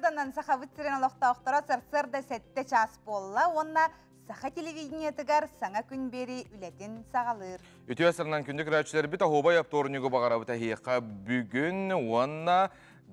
Онтонан сахабыт сирен олоқтауқтара сарсырда сәтті час болла, онна саха телевидениятыгар саңа күн бері үлетін сағалыр. Үтіе сырынан күндік рәтшілер біті хобай апторынығы бағара бұта хейқа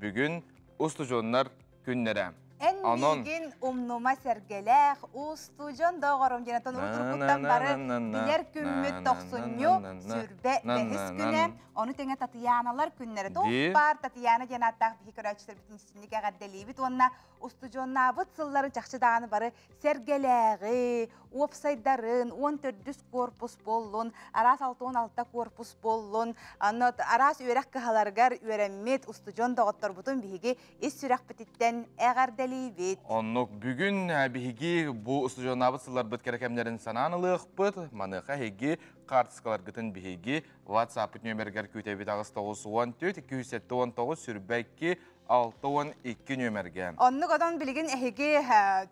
бүгін ұстыжонлар күннері. Эн бигин умнума сергелех, устужон доғырым женатон уртуркуттан бары билер күммет тоқсунью сүрбе бәхіс күне, оны теңе Татьяналар күннері. Тоқпар Татьяна женаттақ бихикөрәчтер бітін сіндіге ғадделейбіт, онына устужонна бұт сыллары жақшыдағаны бары сергелеғі, опсайдарын, 14 корпус болуын, арас 6-16 корпус болуын, арас үйрәк кығаларғар үйрәммет устужон доғыттар бұтын бихиге ес сүрәк бітіттен әғарделейбіт. Оннық бүгін бихиге бұл устужоннабыт сыллар бұт керекемлерін сананылық бұт, маныға хеге қартысқалар ғытын бихиге WhatsApp нөмергер көйтәбет ағыз 914-219 сүрбәкке 6-12 нөмерге. Онны қодан білген әхеге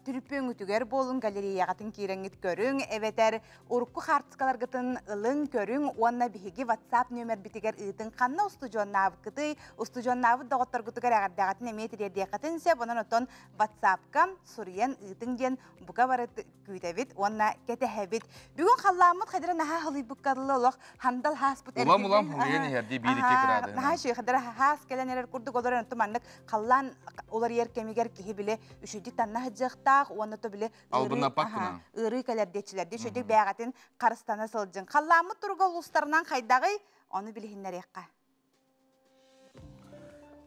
түріппен үтігер болын галереяғатын кейреңгіт көрің, әветер ұрыққы қартысқалар ғытын ылын көрің, онна бігеге WhatsApp нөмер бітігер ұйтын қанна ұстужоннабы күті, ұстужоннабы доғыттар күтігер әғардағатын әметірер деқатын сеп, онын отын WhatsApp-қа сұриян ұйтын ген бұға бары көйтәбет, онна кәті әбет. Бүгін қалламыд қадыры наға ғылы бұққадылы олық, хандал хас бұт Улам, ұйен ерді бейдікке кірады. Наға шүй қадыры хас кәлен әрер күрдік оларын ұтыманлық қаллан олар еркемегер кеге біле үшіді танна жықтақ, оны то біле ұры кәлердетшілерді үшіді бәғатын қарыстана сылжын. Қалламы тұрғы ұлыстарынан қайдағы, оны білігінлер еққа.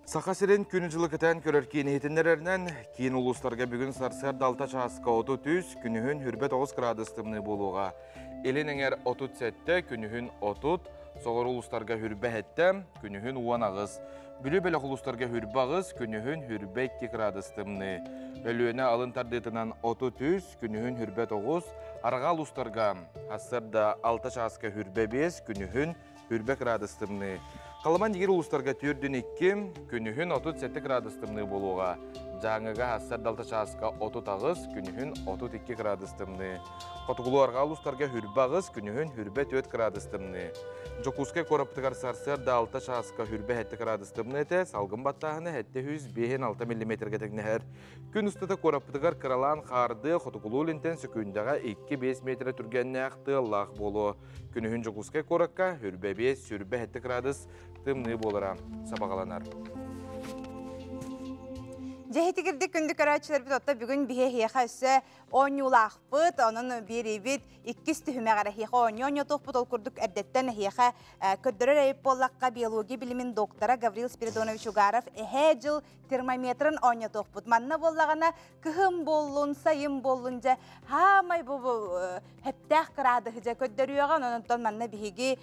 Сақасырен күні жылы кітен көрер кейін етіндерерінен кейін ұлыстарға бүгін сарсар далта часқа 30 күнігін хүрбет 9 градыстымны болуға. Елен әңер 37 күнігін 30, соғыр ұлыстарға хүрбе әтті күнігін 10 ағыз. Бүлі бәлі ұлыстарға хүрбе ағыз күнігін хүрбе 2 градыстымны. Өліөне алын тардетінен 30 күнігін хүрбе 9, арға ұлыстарға асырда 6 часқа хүрбе 5 күнігін хүрбе градыстымны. Қалыман егер ұлыстарға түрден 2 күнігін 37 градыстымны болуға. Жаңыға асыр далта часқа 30 ағыз күнігін 32 градыстымны. Қотығылуарға ұлыстарға хүрбе ағыз күнігін хүрбе 4 градыстымны. Жокускай қорыптығар сарсыр да 6 часқа хүрбе 7 градыстымны әті, салғын баттағыны әтті 105-6 мм тегнәр. Күн ұстыда қорыптығар қыралан қарды қотығылу лентен сүкіндағы 2-5 метр түргенне ақты лақ болу. Күнігін жокускай қорыққа хүрбе 5-7 градус тымны болыра сабағаланар. Жехетігірді күнді көрәтшілер біт отта бүгін біге хеха үсі оңюлақ бұт, оның бері бит 2 түхіме ғара хеха оңю тоқ бұт ол күрдік әрдеттен хеха көддірер әйіп болаққа биология білімін доктора Гаврил Спиридонович Угаров жыл термометрін оңю тоқ бұт. Манна болағана күхім болуын, сайым болуын жа, хамай бұл әптәқ қырады хыжа көддіріуған, онынтон манна бігеге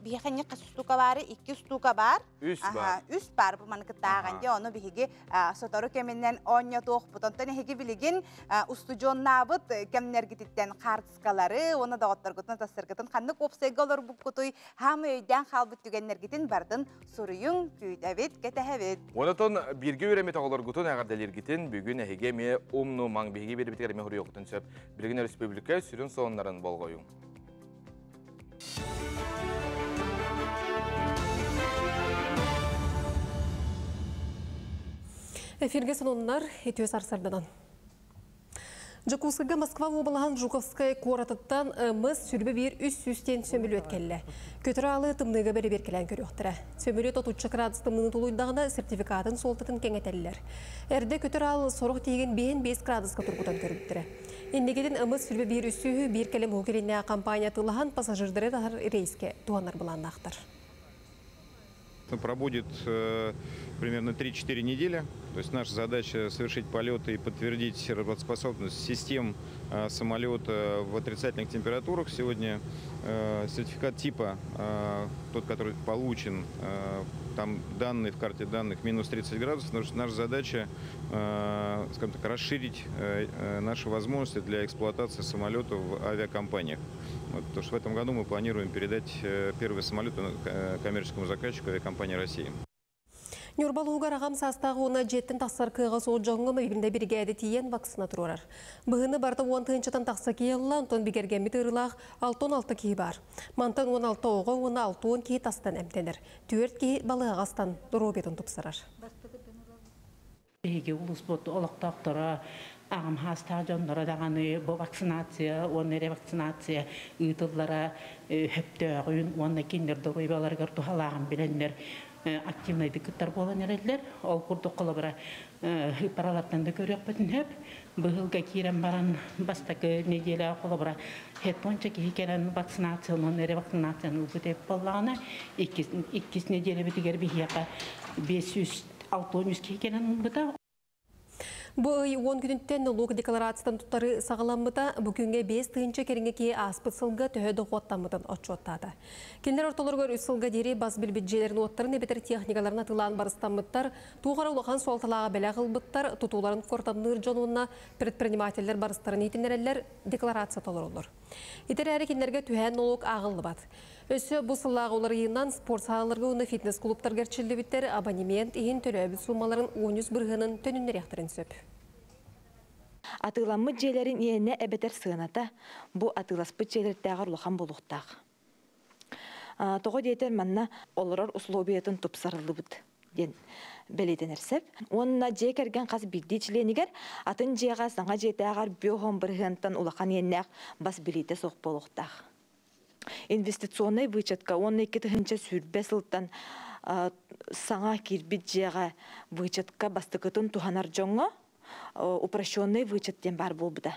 бігеге қасыстуқа бары, 2 стуқа бар. Үс бар бұл маны кіттаған де, оны бігеге сотору кемінен оңя тоқ бұтонтан әхеге білеген ұстыжоннабыт кемнергететтен қартысқалары, оны дағыттар күтін тасырғытын қанды қопсайғы олар бұп күтуй хамы өйден қалбыт түгеннергетін бардың сұрыйын күйдәбет кәтәхәбет. Онытон бірге өремет оғылар күтін әғардалергетін бүгін әхеге ме умну маң бейге бербетер әме хүрі оқтын сөп. Білген республика сүрін соғынларын болғойын. Эфирге сонуннар етуе сарсарданан. Жакускага Москва облағын Жуковскай қоратыттан мұз сүрбі бір үс-үстен сөмілі өткелі. Көтірі алы тымныға бәрі беркелен көрі өқтірі. Сөмілі 33 градус тымның тұлуйдағына сертификатын солтатын кеңетелілер. Әрді көтірі алы сорық теген 5 градусқа тұрғыдан көріптірі. Ендегеден мұз сүрбі бір үсі бір кәлем өкеріне компания тылаған пассажирдары дағыр рейске туанар бұлан ақтыр. Пробудет примерно 3-4 недели. То есть наша задача совершить полеты и подтвердить работоспособность систем самолета в отрицательных температурах. Сегодня сертификат типа, тот, который получен, там данные в карте данных минус 30 градусов. Наша задача, скажем так, расширить наши возможности для эксплуатации самолетов в авиакомпаниях. Вот, потому что в этом году мы планируем передать первый самолет коммерческому заказчику авиакомпании России. Нюрбалуғар ағам састағы оны жеттін тақсар кыға сол жоңғы мүйбінде біргәді тиен вакцина тұрарар. Бұғыны барды 10 тыңчатан тақса кейелі, онтон бігерген бітірілақ 6-16 кей бар. Мантан 16 оғы 16-10 кей тастан әмтенір. 4 кей балы ағастан дұру бетін тұпсырар. Беги улус бот олоктоктора агам хастажоннора даганы бу вакцинация, онны ревакцинация ытыллара хөптөгүн, онны киндер доройбаларга тухалаган биленнер активный дикттар болан эрелер. Ол курдук кылыбыра паралаттан да көрөк бүтүн хөп. Быгылга кирен баран бастакы неделя кылыбыра хетонча кийкенен вакцинация, онны ревакцинация үгүтеп боллагана 2 неделя битигер бихияка 500-600 кейкенен бұта. Бұл 10 күнінттен налог декларациядан тұттары сағаламыда бүгінге 5 тыынча керіңеке аспыт сылға төхеді қуаттамыдан отчуаттады. Кендер орталырғыр үс сылға дері баз білбеджелерін оттарын әбетер техникаларына тылан барыстамыттар, туғара улахан суалталаға бәлі қылбыттар, тұтуларын қортамныр жонуына предпринимательдер барыстарын етінерелер декларация толыр олыр. Етер әрі кендерге түйән налог ағылы бат. Өсі бұл сыллағы олар иынан спорт сағаларға оны фитнес-клубтар герчілді біттер абонемент ең төлі өбіт сумаларын 13 бірғының төніндер яқтырын сөп. Атыламы жерлерін ене әбетер сығыната, бұл атыласпы жерлердәғір лоқан болуқтақ. Тоғы дейтер манна оларар условиятын тұпсарылы бұд ден бәлейтен әрсеп. Онына жей кәрген қаз биддейчіленігер, атын жейға саңа жейтәғар бөғын бірғантан улақан еннәқ бас білейті соқ болуқтақ. Инвестиционный вычетка, он екетігінші сүрбе сылттан саңа кирбит жеға вычетка бастықытын туханар жоңға упрощенный вычеттен бар болбыда.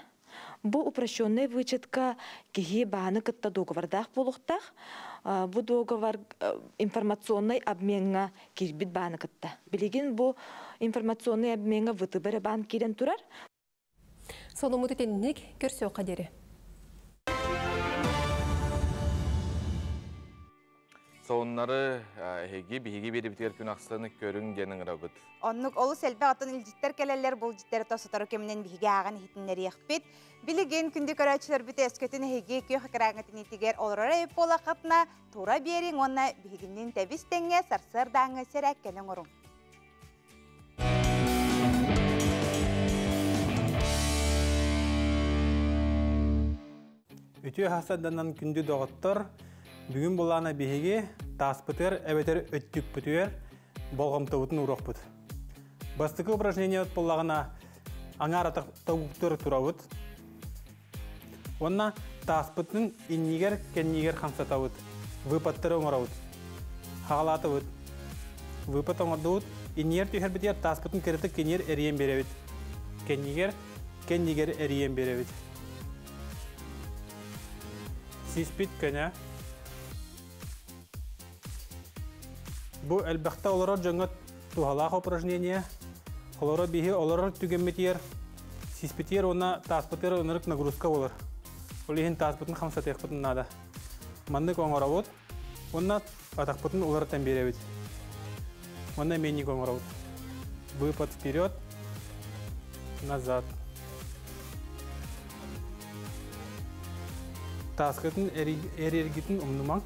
Бұл упрощенный вычетка кихи бағаны кытта договардақ болуқтақ, бұл договар информационный обменға кирбит бағаны кытта. Білеген бұл информационный обменға вытыбыры бағын керен тұрар. Соны мұтетенінік көрсе қадері. Сооннары биһиги бери битер күн аксаны көрүн денин рабыт. Оннук олу селбе атын илжиттер келелер бул життер тосотары кеминен биһиги аган хитиннер яхпит. Билеген күндү көрөчүлөр бит эскөтүн хиги көх крагатын итигер олора эп болакатна тура берин онна биһигинин тебистеңге сарсыр даңы сереккенен орун. Үтү хасаданан күндү доготтор бүгүн булана биһиги таспытыр эбетер өттүк бүтүер болгомтобутун урокпут. Бастыкы упражнение от боллагана аңар атактагуктөр турабыт. Онна таспытын иннигер кеннигер хамсатабыт. Выпаттыры оңорабыт. Хагалатыбыт. Выпат оңордубут. Иннигер түйер битер таспытын керетик кеннигер эриен беребит. Кеннигер эриен беребит. Сиспит көне. Бу әлбәхтә олар жаңа тухалах упражнение. Олар биһи олар түгәммәтер. Сиспитер она таспытер онырык нагрузка булыр. Олиһин таспытын хамсатык бутын нада. Манны коңорабыт. Онна атакпытын олар тәмберебит. Онна мени коңорабыт. Выпад вперед. Назад. Таскытын эрергитин умнумаң.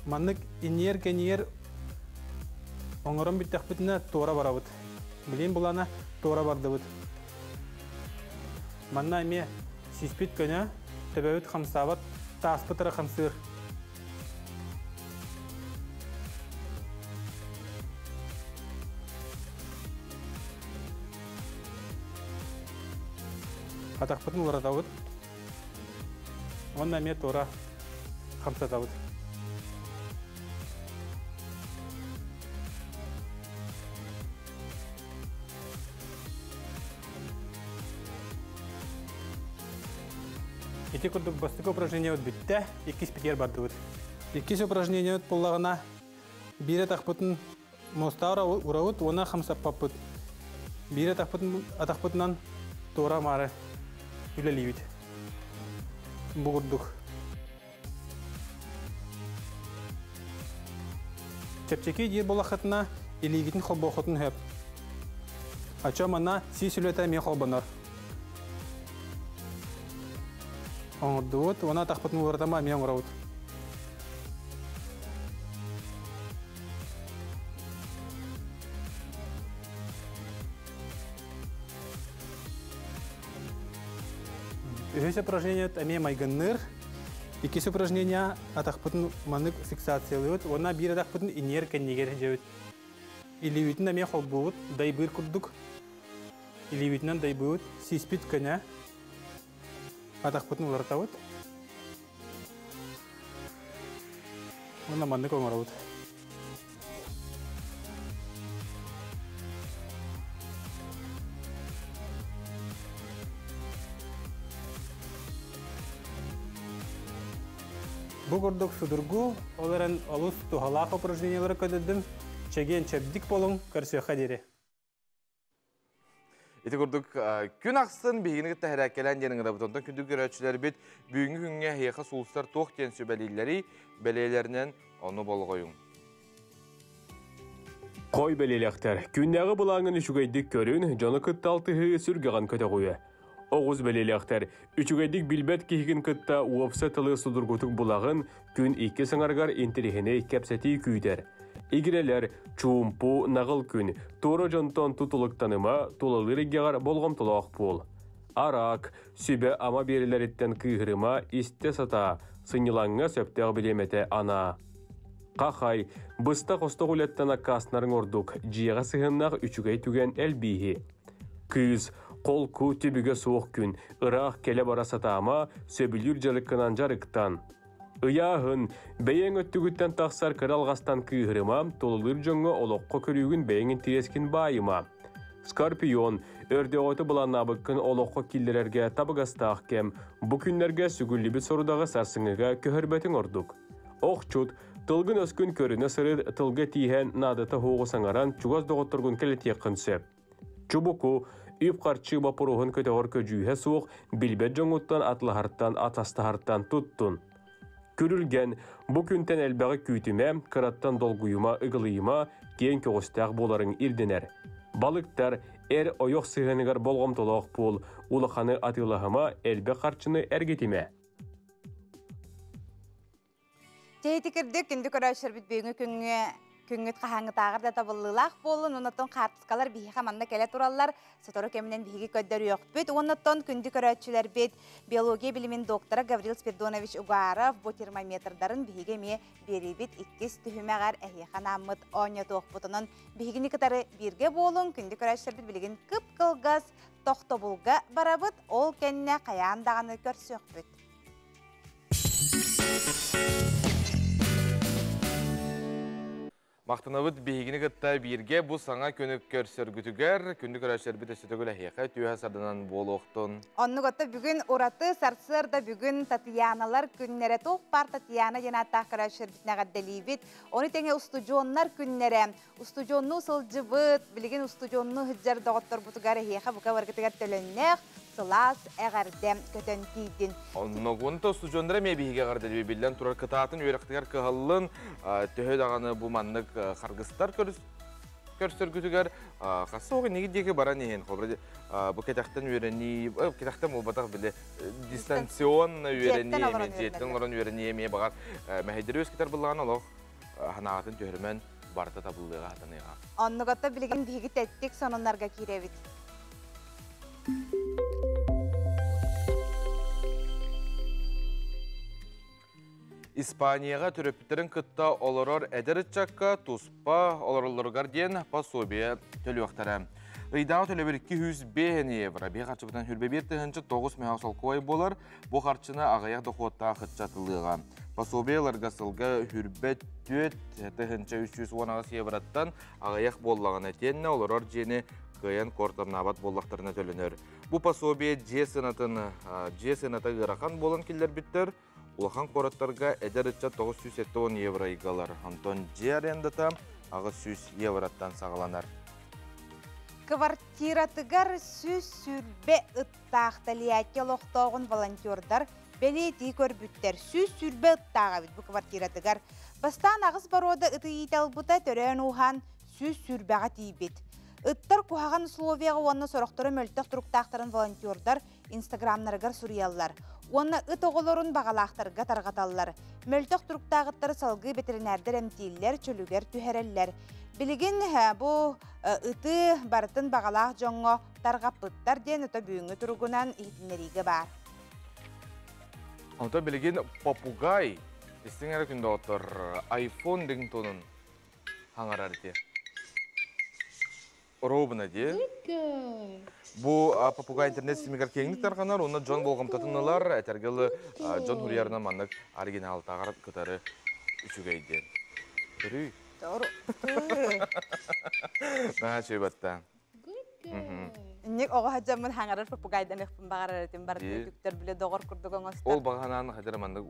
Маннык инер кенер оңорон биттек битне тора барабыт. Билин булана тора бардыбыт. Манна эме сиспит көне төбөбүт хамсабат таспытыры хамсыр. Атакпытын уратабыт. Онна эме тора хамсатабыт. Эти курдук бастык упражнение от битте, иккис питер бардыбыт. Иккис упражнение от поллагана бире тахпытын мостаура урабыт, она хамсаппаппыт. Бире атахпытынан тора мары үлелибит. Бугурдук. Чепчеки дир болахатына илигитин холбохотун хөп. Ача мана си сүлөтә мен холбанар. Оңдуут, она тахпытын уратама мен оңраут. Өйсе упражнение әме майгынныр, Иккис упражнения атақпытын манык фиксациялы өт, она бир атақпытын инер кәннегер жауыт. Илевитін әме қол бұғыт, дайбыр күрдік. Илевитінен дайбыр сиспит кәне атақпытын олартауыт. Она манык оңарауыт. Бұл көрдік судыргу, оларын алыс тухалақ упражнениялары көдедім. Чеген чәбдік болың, көрсе қадері. Ити көрдік, күн ақсын бейгіні тәхірәкелен деніңі бұтонтан күндік көрәтшілер бет бүгінгі күнге хейқа сұлыстар тоқ тен сөбәлейлері бәлейлерінен оны бол қойың. Қой бәлейлектер, күннәғы бұлаңын үшігейдік көрін, жоны күтталтығы сүргіған көті қойы. Оғыз бәлейлектер, үшігейдік білбәт кейгін күтті уапсы тылы судыргутық бұлағын күн 2 сыңарғар интерихіне кәпсәті күйдер. Игірелер, чуымпу, нағыл күн, торы жонтон тұтылықтаныма тұлалыр егеғар болғам тұлақ бол. Арақ, сүбе ама берілеріттен күйгіріма исте сата, сынилаңға сөптәғ білеметі ана. Қақай, бұста қосты ғулеттен аққасынарын ордық, жиға сығыннақ үшігей түген әлбейі. Күз, қол ку түбіге суық күн, ұрақ келе бара сатама, сөбілір жарыққынан жарықтан. Ұяғын, бәйен өттігіттен тақсар кіралғастан күйгіріма, толылыр жоңы олыққы көрігін бәйенін тирескін байыма. Скорпион, өрде оты бұлан абыққын олыққы киллерерге табығастақ кем, бұ күнлерге сүгілі біт сорудағы сарсыңыға көхірбәтің ордық. Оқчут, тылғын өскін көріні сырыр тылғы тиген надыты хоғы саңаран чуғаз доғыттырғын келет еқінсі. Чубуку, үп қарчы бапыруғын көтеғыр көжүйе суық, білбет жоңуттан атлахарттан атастахарттан туттун. Көрілген, бұ күнтен әлбәғі күйтіме, қыраттан долгуйыма, ұғылыйыма, кен көғістәқ боларын ирденер. Балықтар, әр ойық сығынығар болғым толақ бол, улықаны атылығыма әлбә қарчыны әргетіме. Жейті кірдік, күнді көрәшір біт бүйіңі күнгіт қағаңы тағырда табылылақ болын, онаттон қартысқалар бейі қаманна кәлі туралар, сотору кемінен бейгі көддер өқ бүт. Онаттон күнді көрәтшілер бет биология білімін доктора Гаврил Спирдонович Угаров бұ термометрдарын бейге ме бері бет 2 түхімәғар әйеқан амыт оңя тоқ бұтының бейгіні кітары бірге болын, күнді көрәтшілер бет білігін күп қылғыз тоқты бұлға барабыт, ол кәніне қаяндағаны көрсөк бүт. Мақтынабыт бейгіні күтті бірге бұл саңа көнік көрсөргүтігер, күнді көрәшер біт өсетігілі хейқа түйе сардынан бол оқтын. Онны көтті бүгін ұраты сарсырда бүгін Татьяналар күннері тоқ бар Татьяна женаттақ көрәшер бітіне ғадделейбіт. Оны тәңе устудионлар күннері, устудионны сылжы бұт, білген устудионны хүджар доғыттыр бұтығары хейқа бұқа варгетігер төліннеқ, сылас әғардем көтін кейдін. Онны ғынты устудиондары ме бейге ғардел бейбілден тұрар кытатын өріқтігер кығылын төхед ағаны бұл маннық қарғыстар көрсөргүтігер қасы оғы неге деге бара неген қобырды бұл кетақтан өрені, кетақтан бұл батақ білі дистанционны өрені еме, жеттің ұрын өрені еме бағар мәхедері өз кетер бұлған олық ханағатын төхірмен барта табылыға атаныға. Онны ғатта білген бейгі тәттік сонынларға керебіт. Испанияға түріптерін күтті оларар әдірітчаққа тұспа оларылырғар ден пособия төлі вақтары. Ыйдағы төлі бір 205 евро. Бей қарчы бұтан хүрбе берді хынчы 9 меғасал қой болар. Бұл қарчыны ағаяқ доқуатта қытчатылыға. Пособияларға сылға хүрбе төт хынчы 310 евроттан ағаяқ боллағына тенне оларар жені қайын қортамнабат боллақтарына төлінер. Бұл пособия же сынаты ғырақан болын келдер біттір. Улахан қораттарға әдәрітча 970 евро игалар. Антон же арендата ағы 100 евроттан сағаланар. Квартиратыгар сүз сүрбе ыттақталиятке лоқтоғын волонтердар бәлеті көрбіттер. Сүз сүрбе ыттаға бит бұл квартиратыгар. Бастан ағыз барода ыты итал бұта төрен ухан сүз сүрбеға тейбет. Ыттар кухаған условияға онны сорақтыры мөлтіқ тұрықтақтарын волонтердар инстаграмнарығар сүриялар. Онна ыт оғылырын бағалақтарға тарғаталар. Мөлтіқ тұрықтағыттары салғы ветеринәрдер әмтейлер, чөлігер түхәрелер. Білігін бұл ыты барытын бағалақ жоңғы тарғапыттар ден ыты бүйіңі тұрғынан ехтінерігі бар. Anta bilgin попугай. Истиңер күндө отыр iPhone деген тонун хаңарар де. Робына де. Бу попугай интернет симигер кеңдик тарганар, оны Джон болгомтатыналар, этергелы Джон Хурьярынан маннык оригинал тагар кытары үчүгейден. Көрүй. Наға чөйбатта. Ник ого хаджамын хаңарар попугайдан ихпин багарар этим бар түктөр биле догор курдук оңостор. Ол багананы хадыр мандык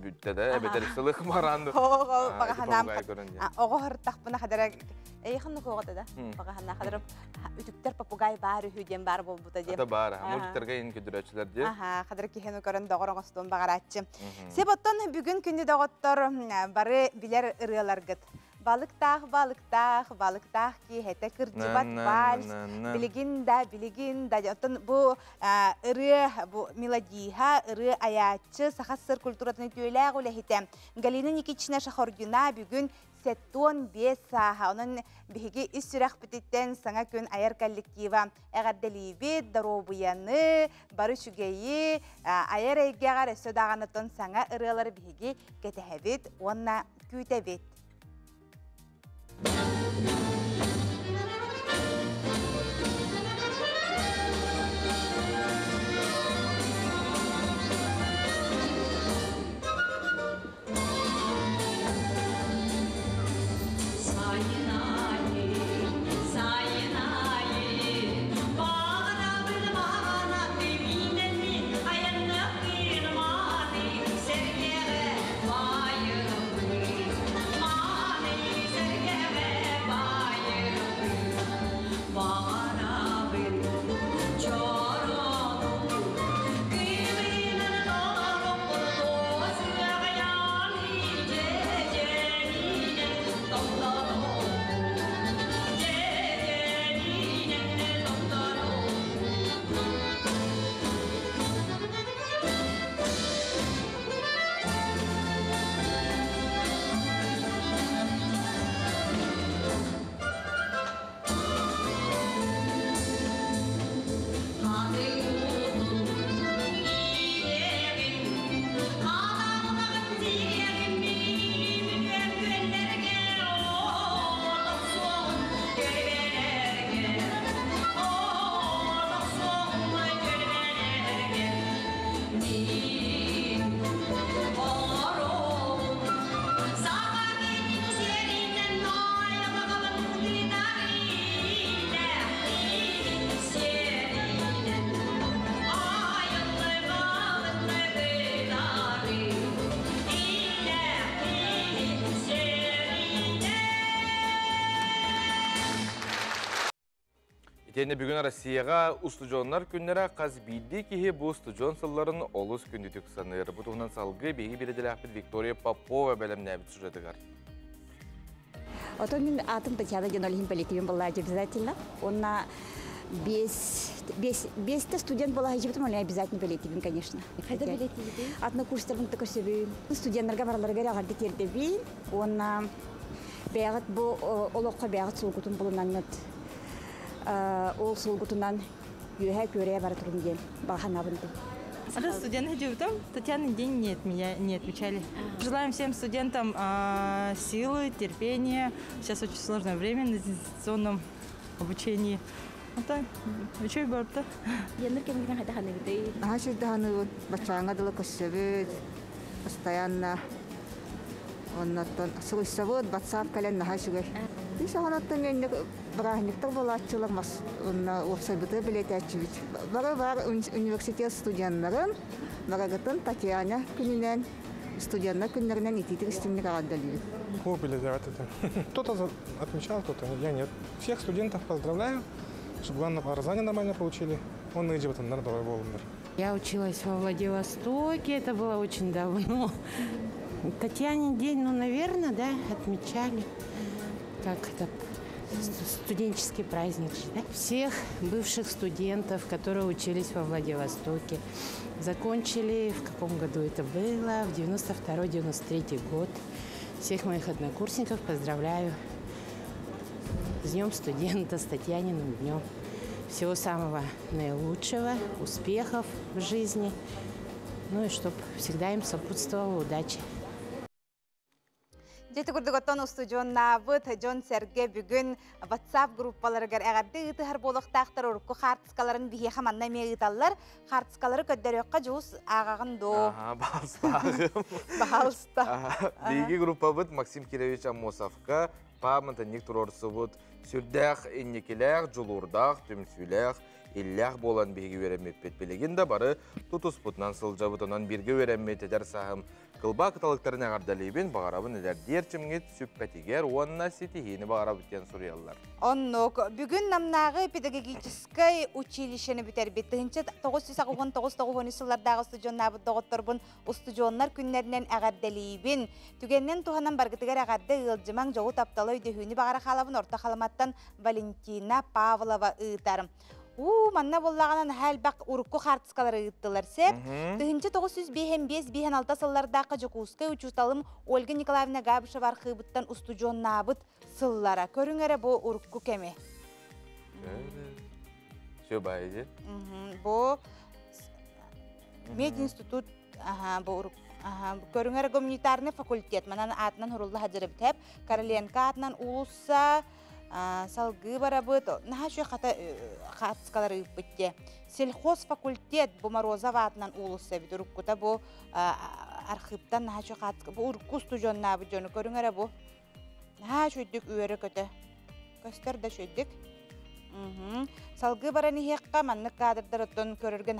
бүттеде эбетер сылык маранды. Ого баганам. Ого хыртакпына хадыр эйхин нукугата да. Багана хадыр үтүктөр попугай бар үден бар болбута деп. Ата бар. Мультиктерге ин көдүрөчүлөр деп. Хадыр кихен көрөн догор оңостон багаратчы. Себоттон бүгүн күндү доготтор бары билер ырыаларгыт. Балыктах ки хете кырдыбат вальс, билигин да, отон бу ыры, бу мелодиха, ыры аячы, сахассыр культуратыны түйеләг үлі хитем. Галина Никитична Шахоргюна бүгін сеттон 5 саха, onun биһиги үссүрәк битеттен саңа күн аяр коллектива әгәрделибит, даробуяны, бары шүгейі, аяр әйгәғар өсөдағанытын саңа ырылары биһиги кетәһәбит, онна күйтәбит. Итенде бүгін Россияға устужонлар күннері қаз бейді кеге бұл устужон сылларын олыс күндетік саныр. Бұтығынан салғы бейгі береділі ақпет Виктория Попова бәлім нәбіт сюжетігар. Отон мен атым Татьяна Генолихин коллективен была обязательно. Она без студент была хижибтом, он обязательно коллективен, конечно. Хайда коллективен? Однокурстердің такой себе. Студентлерге барларга рагарды тердебин. Она бәғыт бұл олыққа бәғыт солғытын бұлынан ол солғытынан үйе көрее бара тұрын ден бағана бұнды. Студент хижибтом, Татьяна день не отмечали. Желаем всем студентам силы, терпения. Сейчас очень сложное время на дистанционном обучении. Учеб барбта. Яныр кемгенен хайда ханы гидей. Хашиданы бачаңа дылы көссөбүт постоянно. Оннан сылысабыт WhatsApp кален нахашыгай. Biz anlattım yani bıraktık bulaşçılık mas ona ofisabıtı biletçilik. Var üniversite stüdyenlerin bıraktın Tatyana gününden студентlar günlerinden ititik istimlik adalıyor. Купили, да, это. Кто-то отмечал, кто-то я нет. Всех студентов поздравляю, чтобы главное образование нормально получили. Он и идет на добрый волнер. Я училась во Владивостоке, это было очень давно. Татьянин день, ну, наверное, да, отмечали. Как это студенческий праздник. Да? Всех бывших студентов, которые учились во Владивостоке, закончили, в каком году это было, в 92-93 год. Всех моих однокурсников поздравляю с Днем студента, с Татьяниным днем. Всего самого наилучшего, успехов в жизни Ну и чтобы всегда им сопутствовала удача. Жеті күрдігіттен устудионнабыт Джон Серге бүгін WhatsApp группаларыгар әғарды ұтығар болықтақтар ұрыққы қартысқаларын бейе қаманна меғиталар. Қартысқалары көддері өққа жуыз ағағын до. Балыстағым. Балыста. Бейгі группа бұд Максим Кирович Амосовқа, памынтанник тұрорсы бұд сүрдәқ, иннекеләқ, жұлурдақ, түмсүләқ, илләқ болан бейгі веремет бетпелеген да бары тұтыс бұтынан сылжа бұтынан бірге веремет едер сағым. Кылба кыталыктарын ағардалейбен бағарабын едер дерчімгет сүппәтігер онна сетихені бағарабыттен сұриялар. Оннок, бүгін намнағы педагогической училищені бітер беттігінші 999 сыллардағы студионнабы доғытторбын устудионнар күннерінен ағардалейбен. Түгеннен туғанан баргытығар ағарды ұлжымаң жоғы тапталы өйдіхүйіні бағара қалабын орта қаламаттан Валентина Павлова ұйтарым. Манна боллағанан әлбақ ұрыққы қартысқалары ұйттылар сәп. Түхінші 905-5-6 сыллардағы жүкуысқай учуталым Ольга Николаевна Габышева архивыттан устудионнабыт сыллара. Көріңері бұл ұрыққы кәме? Все байде? Бұл мединститут, көріңері гуманитарный факультет. Манан атынан ұрылды хаджыры бітәп, Короленко атынан ұлыса салгы барабыт, наға шөй қатысқалары үппітте. Сельхоз факультет бұ Морозова атынан ұлыса біт, ұрыққыта бұ архивтан наға шөй қатысқалары, бұ ұрыққы студионна бұ жоны көріңері бұ. Наға шөйдік үйері көті. Көстер да шөйдік. Салгы бараны хеққа маннық қадырдар ұттын көрірген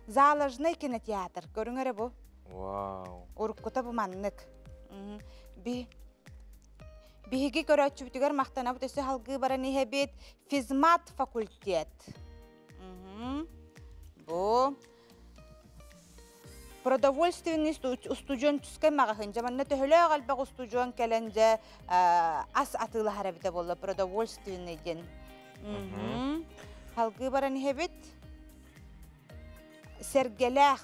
залажны кинотеатр. Көріңері бұ. Ұрыққыта бұ маннық. Биһиги көрөтчүбүтүгөр мактанабыт өсө халгы бараны хебит физмат факультет. Бу продовольственный студенческий магазин. Жаманна төхөлө галбак студент келенже ас атылы харабита болду продовольственный ден. Халгы бараны хебит Сергелах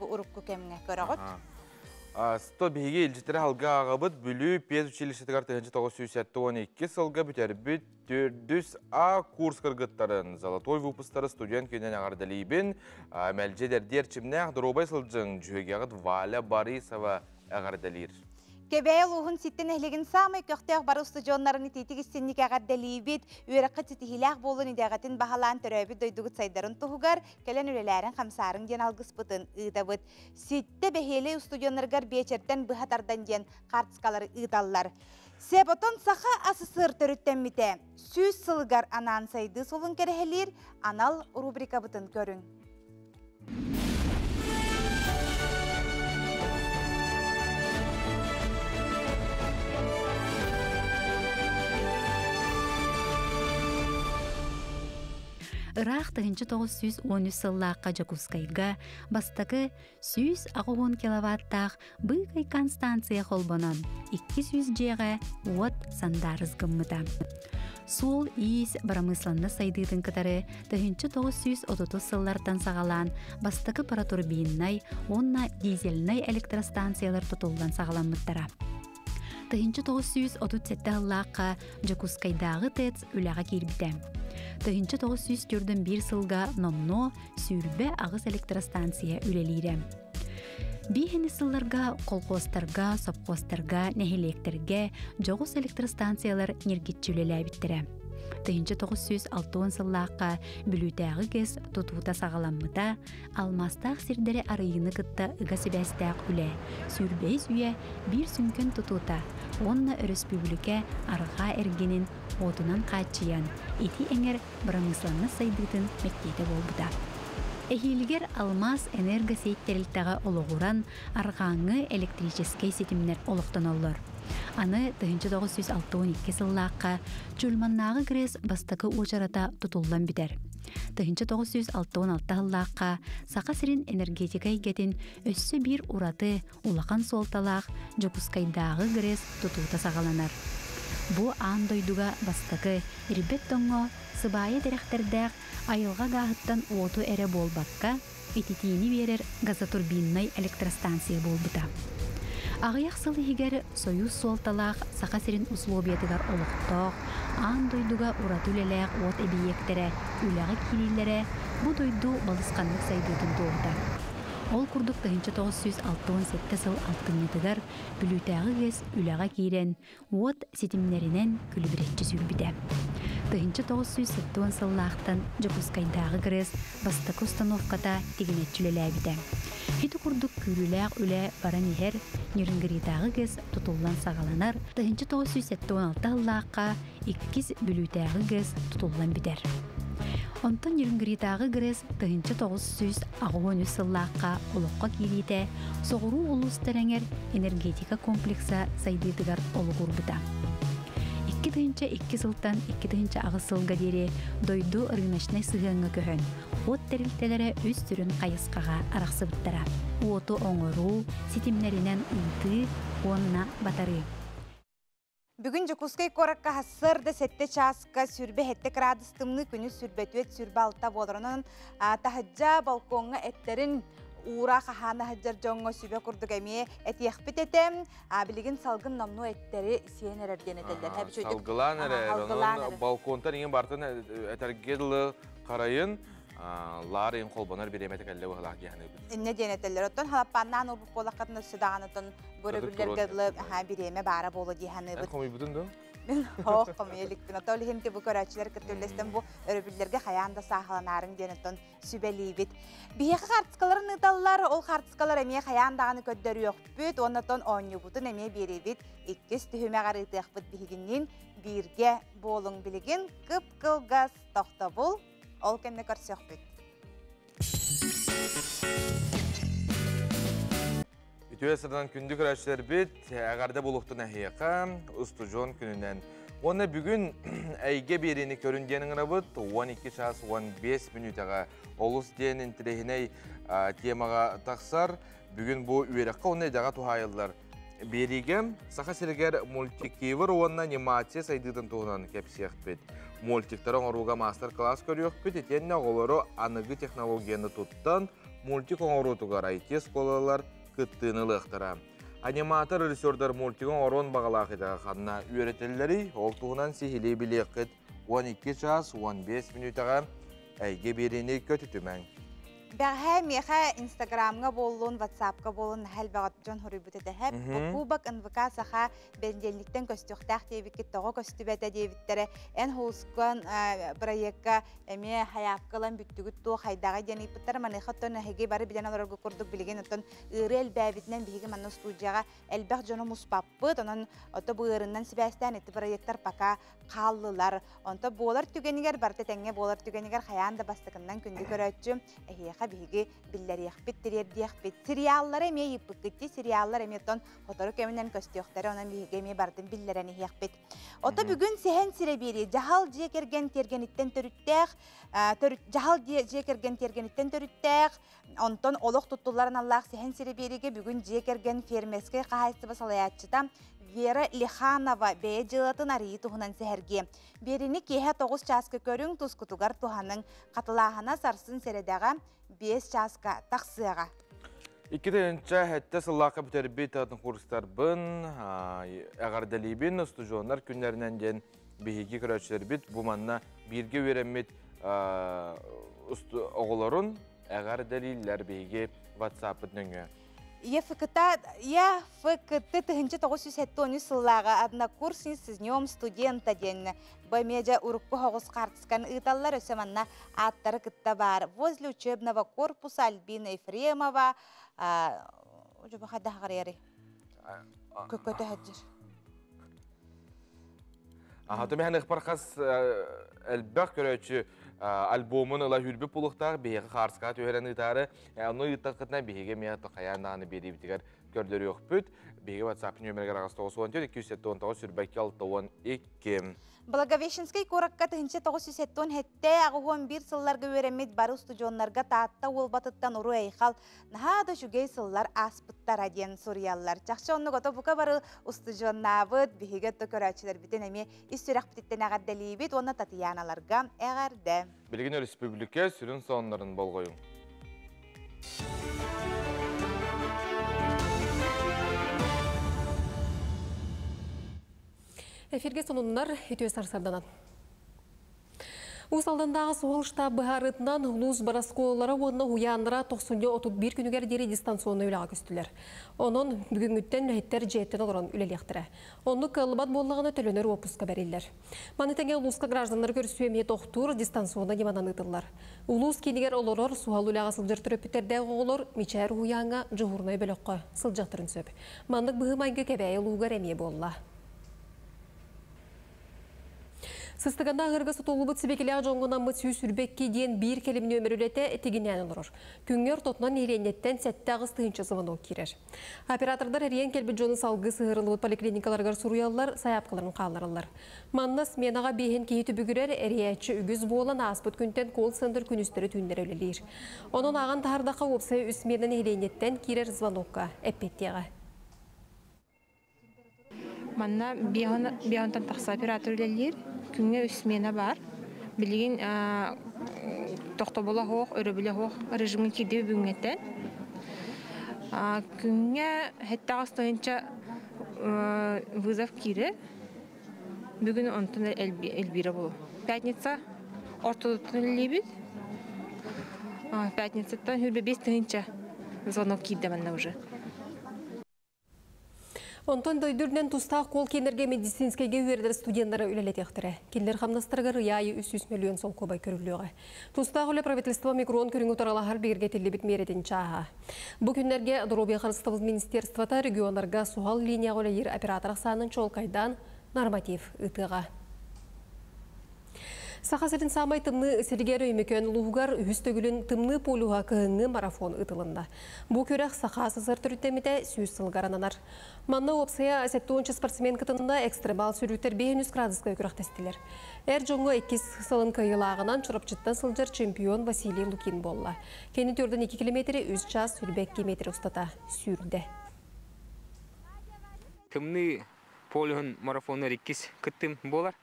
бу урукку кемге көрөгөт. Сто бейге елжеттері халға ағабыд бүлі пез училищетігар 1912 сылға бүтербіт 400А курс кыргыттарын золотой выпустары студент күйінен ағардалейбін мәлжедер дерчімнәқ дұробай сылжың жүйегеғыд Валя Борисова ағардалейр. Кебәйел уғын ситтен әхлеген самай көқтеғ бары студионларын итетік істенник ағардалейбет, үйеріққы тетихиләқ болын идеғатын бағалан түрәбі дойдығыт сайдарын тұғығар, кәлен үрелерін қамсарын ден алғыс бұтын ұйдабыт. Ситті бәхелі студионларғар бечерттен бұхатардан ден қартысқалары ұйдалылар. Себотон сақа асысыр түріттен мите, сүз сылғар анан сайды солын кәрәхелер, анал рубрика бұтын көрін. Ырах 1913 сыллаққа Жакускайга бастакы 110 киловаттақ быйкайкан станция холбонан 200 жеға от сандарыз гыммыта. Сол иіс барамысланны сайдыдың кытары 1930 сыллардан сағалан бастакы паратурбиннай, онна дизельнай электростанциялар тұтылдан сағаламыттара. 1937 лаққа Жакускайдағы тэц үліға кербіті. 1941 сылға номно сүрбе ағыз электростанция үлелейді. Бейхені сылларға қолқостарға, сопқостарға, нәхелектерге жоғыз электростанциялар нергетчілелі әбіттірі. 1960 сыллаққа бүлітәғі кес тұтуыта сағаламмыта, алмастақ сирдері арыйыны кытта ыға себәстәқ үлі, сүрбей сүйе бір сүнкен тұтуыта, онна республика арыға әргенін отынан қатчиян, еті әңер бұрамысланы сайдытын мәктейді болбыда. Эхилгер алмаз энергосейттерілтіға олығыран арғаңы электрический сетімнер олықтан олыр. Аны 1962 сыллаққа чүлманнағы грес бастықы ұжарата тұтылдан бітер. 1966 сыллаққа сақа сірін энергетика егетін өссі бір ураты улақан солталақ Жакускайдағы грес тұтуыта сағаланар. Бұ андойдуға бастықы ирбет тоңо сыбайы дәріқтердәқ айылға ғағыттан оту әрі болбаққа ететейіні берер газотурбиннай электростанция болбыта. Ағыяқ сылы егер союз солталақ сақа сірін условиятыгар олықтоқ, андойдуға уратулеләқ от әбейектері, үләғі келелері бұ дойду балысқанлық сайдыдың доғыда. Ол курдук 1967 сыл 6-тыгар бүлүтәгы гез үләгә кирен, уот сетимнәренән күлбиретче сүрбидә. 1970 сыллахтан Жокускайдагы грез бастык установката тигинетчүлеләбидә. Хиту курдук күрүләк үлә баран ихер Нюрнгеридагы гез тутуллан сагаланар 1976 сыллакка 2 бүлүтәгы гез тутуллан бидер. Онтон Нюрнгеридагы грез 1913 сыллакка улукка кирите соғыру улустараңер энергетика комплекса сайдыдыгар олугурбута. 2 сылтан 2 ағысылға дере дойду рыночной сығыңы көхін. От тәрілтелері өз түрін қайысқаға арақсыбыттара. Оту оңыру, сетимнерінен ұйты, онына батары. Бүгін Жокускай коракка хассырды сетте часқа сүрбе хетте градустымны күні сүрбетует сүрбе алта болырының тахыджа балконға эттерін ура қаханы хаджар жоңға сүбе күрдік әме әтияқпет етем, білігін салғын намну әттері сиен әрерден әтелдер. Салғылан әрер, оның балконтан ең бартын әтергерлі қарайын, ларын қолбанар береметік әлі бұғылақ дегені бұл. Инне ден әтелдер. Оттан халаппаннан ұлбық болаққатыны сүдағанытын бөрі-бүрлер гәділі береме бары болы дегені бұл. Қомай бұдың да? Мен хоқ қомиелікпін. Ота олы хемте бұл көрәтшілер күттілестен бұл өрі-бүрлерге қаянда сағыланарын денеттен сүбәлей бет. Бейеқі қартысқаларын ұталылар, ол қартысқалар әме қаяндағаны көддері өқ бүт, оннатон оңы бұтын әме бері бет, 2 түхіме қарытық бұт бігінен бірге болың білігін қып-қылғас тоқта бұл, ол кәнне көрсек бүт. Ütüye sıradan kündük araçlar bit, ağarda buluqtun əhiyaqa, ustujon günündən. Ona bugün əygə birini körüngenin rabıt, 12 saat 15 minutağa olus deyin intirehiney temağa taqsar. Bugün bu üyerekka onu edağa tuhayıllar. Berigem, sağa sirger multikivir onunla animasiya saydıdın tuğunan kepsiyaq bit. Multiktarın oruğa master-class görüyük bit, etenine oğları anıgı teknologiyani tuttan multik oğru tuğar IT skolalar kıttığını ıhtara. Animatör rejissörler multigon oron bağalaq edağı xanna üretelileri oltuğunan sihili biliyakit 12 saat 15 minutağa әйге берені көтітімен. Бәғә меха Инстаграмға болуын, Ватсапқа болуын әл бағат жон хоры бүтеді. Әп кубак НВК саха бәлделіктен көстіқтақ дейбікет тоғы көсті бәті дейбіттері. Ән хуысқан проектқа әме хаяпқылан бүттігіт тұу қайдағы дені бұттары манайқаттан әйге бары биден аларғы көрдік білген ұттан үрі әл бәбітінен бігі манна студияға әлбәқ жоны мұспаппыт. Онын оты бұғырынан сібәстен әті проекттар пака қаллылар. Онта болар түгенігер барты тәңе болар түгенігер қаянда бастықынан күнді көрәтші биһиги биллерих биттердиях бит сериаллар эме йыппыккытти сериаллар эметтон хотору кеминен көстөктөр онан биһиги эме бардын биллерени хиях бит. Ота бүгүн сехен сиребери жахал жекерген тергениттен төрүттэх жахал жекерген тергениттен төрүттэх онтон олох туттуларын Аллах сехен сиребериге бүгүн жекерген фермеске кахайсы басалаячыта Вера Лиханова бәе жылатын арии туғынан сәхерге. Беріні кейе 9 часка көрің тұскутуғар туғаның қатылағына сарсын сәредеға 5 часка тақсыға. Ikkinchi hatta sılaqqa bitirib tadın kurslar bin, ağardalibin stüdyonlar günlerinden gen bihigi kuraçlar bit bu manna birge öğrenmet oğulların ağardaliller bihigi WhatsApp-ıdın. Я ФКТ тыгынчы 970 сыллага одна курсница с днем студента ден. Баймеджа урукку хогус картскан ыталлар өсөманна аттары кытта бар. Возле учебного корпуса Альбина Ефремова. Уже бахада гарери. Көкөтө хаджыр. Томе ханы ықпарқас әлбәқ көрәтші альбомын ұла хүрбі пұлықтағы бейгі қарсыға түйерен ұйтары. Оны ұйтақытына бейге мея тұқаянағаны бері бітігер көрдері өкпіт. Бейге WhatsApp нөміргер ағасы 914-219 сүрбәкі 612. Благовещенский коракка тыгынчы 970 хетте ағуын бір сылларға өремет бары студионларға таатта олбатыттан ұру әйқал. Нағады жүгей сыллар аспыттар аден сориялар. Чақшы онны ғота бұқа бары студионнабыд бігіге төкөрәчілер бітен әме үстірақ бітеттен ағардәлі бет, оны Татьяналарға әғарды. Білген республика сүрін соңларын болғойын. Эфирге сонуннар үтіе сарсарданан. Усалдандағы соғыл штабы харытынан Луз барасколары онына уяныра 91 күнігер дері дистанционны үліға күстілер. Onun бүгінгіттен ләйттер жеттен олырын үлелектірі. Оны кылыбат болығына төлөнер опуска бәрелер. Манытаңа Лузға гражданлар көрсуеме тоқтур дистанционна деманан ұтылар. Улус кенігер олырыр суғал үліға сылжыртыр өпітерді оғылыр мечәр уянға жығырнай бөліққа сылжақтырын сөп. Мандық бұғым айғы кәбәйі луғар әме болла. Сыстығанда ғырғы сұтолыбыт себекелі жоңғынан мұт сүй сүрбекке дейін бір келіміне өмірілеті тегінен олырыр. Күнгер тотынан еренеттен сәтті ағыз тұйыншы зыванок керер. Оператордар әрен келбі жоны салғы сығырылыбыт поликлиникаларғар сұруялар, саяпқыларын қаларылар. Маннас менаға бейін кейті бүгірер әриятчы үгіз болан аспыт күнтен колл-центр күністері түйіндер өлелер. Оның аған тағырдақа опсай үсменен еренеттен керер звонокқа әппеттеға. Манна бияғантан тақса оператор өлелер. Күнге үсмені бар. Білген тоқтобола хоқ, өрөбілі хоқ режимін кеде бүгінгеттен. Күнге хәтті ағыстайынша вызов кері. Бүгін онтын әлбері болу. Пятница ортодотын өлебет. Пятницаттан хүрбе 5 тыңынша звонок кейді манна уже. Онтон дойдурнен тустақ қол кенерге медицинскеге үйердер студенттары үлелетектірі. Келдер қамнастырығы рияйы 300 миллион сол көбай көрілуға. Тустақ үлі правительство микрон көріңі тұралағар бергер телебет мереден чаға. Бұл күнерге Дробия Қарыстығыз министерствата регионларға суғал линия қолы ер оператор санын чолқайдан норматив ұтыға. Сақасырын самай тымны сергері өмекен луғар үстігілін тымны полуға кығыңы марафон ұтылында. Бұл көрек сақасызыр түріттемеде сүйіз сылғарананар. Манна опсая 7 спортсмен кытында экстремал сүрүтер 500 градуска көріқтестілер. Әр жоңғы 2 сылын кайылағынан чұрапчыттан сылжар чемпион Василий Лукин болла. Кені түрдің 2 километрі 3 час сүрбек километр ұстата сүрді. Тымны полуғын марафонлар 2 кыттым болар.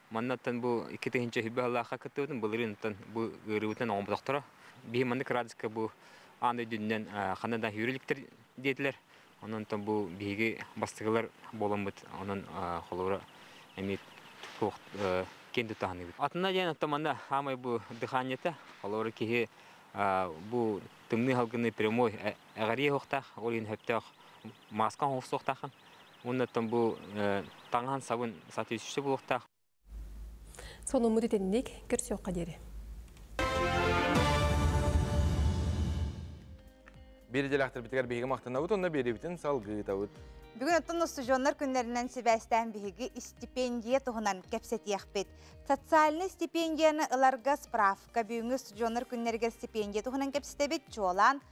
Маннаттан бұл 2-тігінші хүбі Аллахқа күттівдің, бұл үрінттен бұл үрігітен оң бұдақтыра. Бейманды крадыска бұл аңды дүннен қанадан үйріліктер дейділер. Онынтан бұл бейге бастығылар болын бұд, оның қолуыра әмет кенді тағаны бұд. Атына дейін аттаманда амай бұл дыханеті, қолуыра кейі бұл тымны халғыны прямой әғария хоқтақ, олын хөптақ масқан хоқсы хоқтақын. Онынтан бұл таңған сабын сатүйсішті бұл хоқтақ. Соның мұдетендік көрсе оқа дері. Бері делақтыр бітігер бейгі мақтан ауыт, онына бері бітін салғы тауыт. Бүгін оттын ұстыжонлар күнлерінен сөбәстен бігі стипендия тұғынан кәпсет еқпет. Социальный стипендияны ыларға справка бүгінгі ұстыжонлар күнлерге стипендия тұғынан кәпсетебет жолан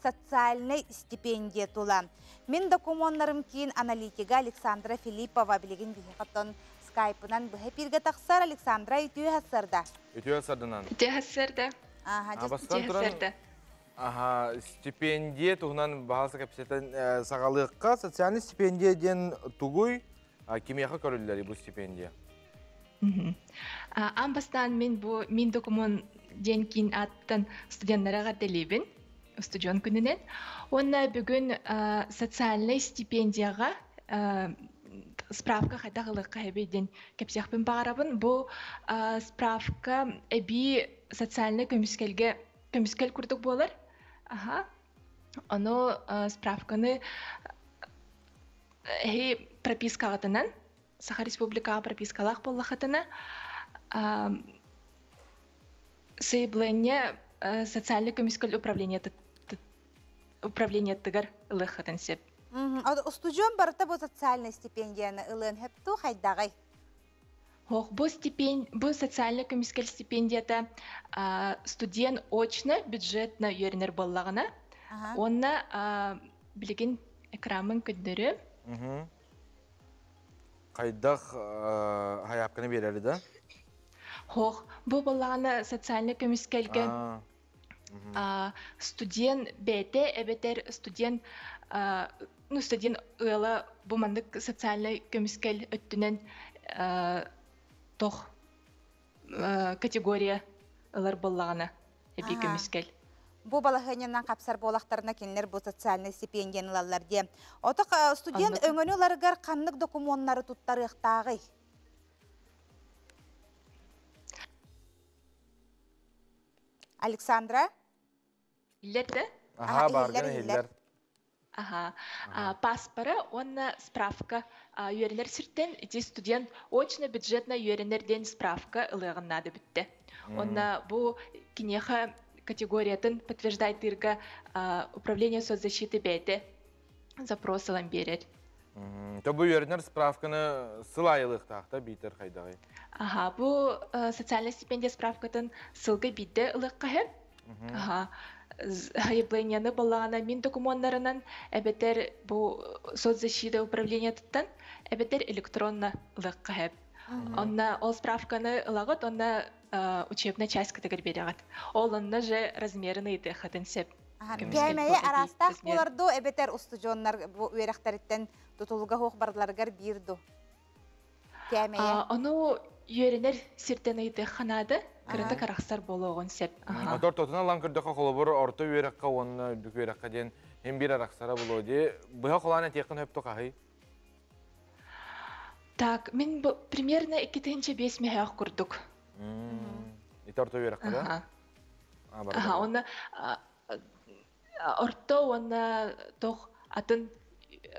социальный стипендия тұла. Мен документарым кейін аналитига Александра Филиппова білеген бігі қаттон Скайпынан бұхы пирге тақсар Александра үтіе хасырда. Үтіе хасырдынан? Үтіе хасырда. Бастан тұран стипендия тұғынан бағалсы кәпсеттен сағалыққа социальный стипендия ден тұғой кемеяқы көрілілері бұл стипендия? Амбастан мен документ ден кейін аттан студенттарға делебін, студион күнінен. Онна бүгін социальный стипендияға справка қайдағылыққа әбейден кәпсеқпен бағарабын. Бұл справка әбей социальный көміскел күрдік болар. Оны справканы прописка ғатынан, Саха Республикаға пропискалақ болақатына заявление социальный көміскел управление тығыр ұлықатын сеп. Студион барыта бұл социальный стипендияны ылын хөпту қайдағай? Бұл социальный көміскел стипендията студент очно бюджетна үйерінер боллағына. Онна білген экрамын күндері. Қайдақ хаяпқаны берері да? Бұл боллағына социальный көміскелге студент бәйті әбетер студент студент ұялы бұмандық социальный көміскел өттінен тоқ категория ұлар боллағына әбей көміскел. Бұл балағынынан қапсар болақтарына кенлер бұл социальный стипендияны алалар де. Отық студент өңіні оларығар қанлық документтары тұттары ұқтағы? Александра? Иллерде? Аха, барган хиллер. Ага. Паспора, онна справка. Юренер сиртен, эти студент очно бюджетна юренерден справка ылыгын надо битте. Онна бу кинеха категориятын подтверждает ирга управление соцзащиты бейте. Запрос алам берет. То бу юренер справканы сылайылык тахта битер хайдагы. Ага, бу социальная стипендия справкатын сылга бидде ылыкка хеп. Ага. Заявленияны баллагана мин документларынан эбетер бу соцзащита управления туттан эбетер электронно ылыкка хеп. Онна ол справканы ылагыт, онна учебная часть категория берегат. Ол онна же размерын ыйты хатын сеп. Кәмәйе арастақ боларду эбетер устужоннар бу үйрәхтәриттен тутулуга хоқ бардыларгар бирду. Кәмәйе. Ону юренер сиртен ыйты ханады. Кырында карахсар болгон сеп. Атор тотуна ланкырдыка холобор орто үйрәккә онна дүк үйрәккә ден hem bir араксара булоди. Буга холаны текин хөптө кахый. Так, мен примерно 2-5 мехах курдук. Итарто үйрәккә да? Ага, оны орто оны тох атын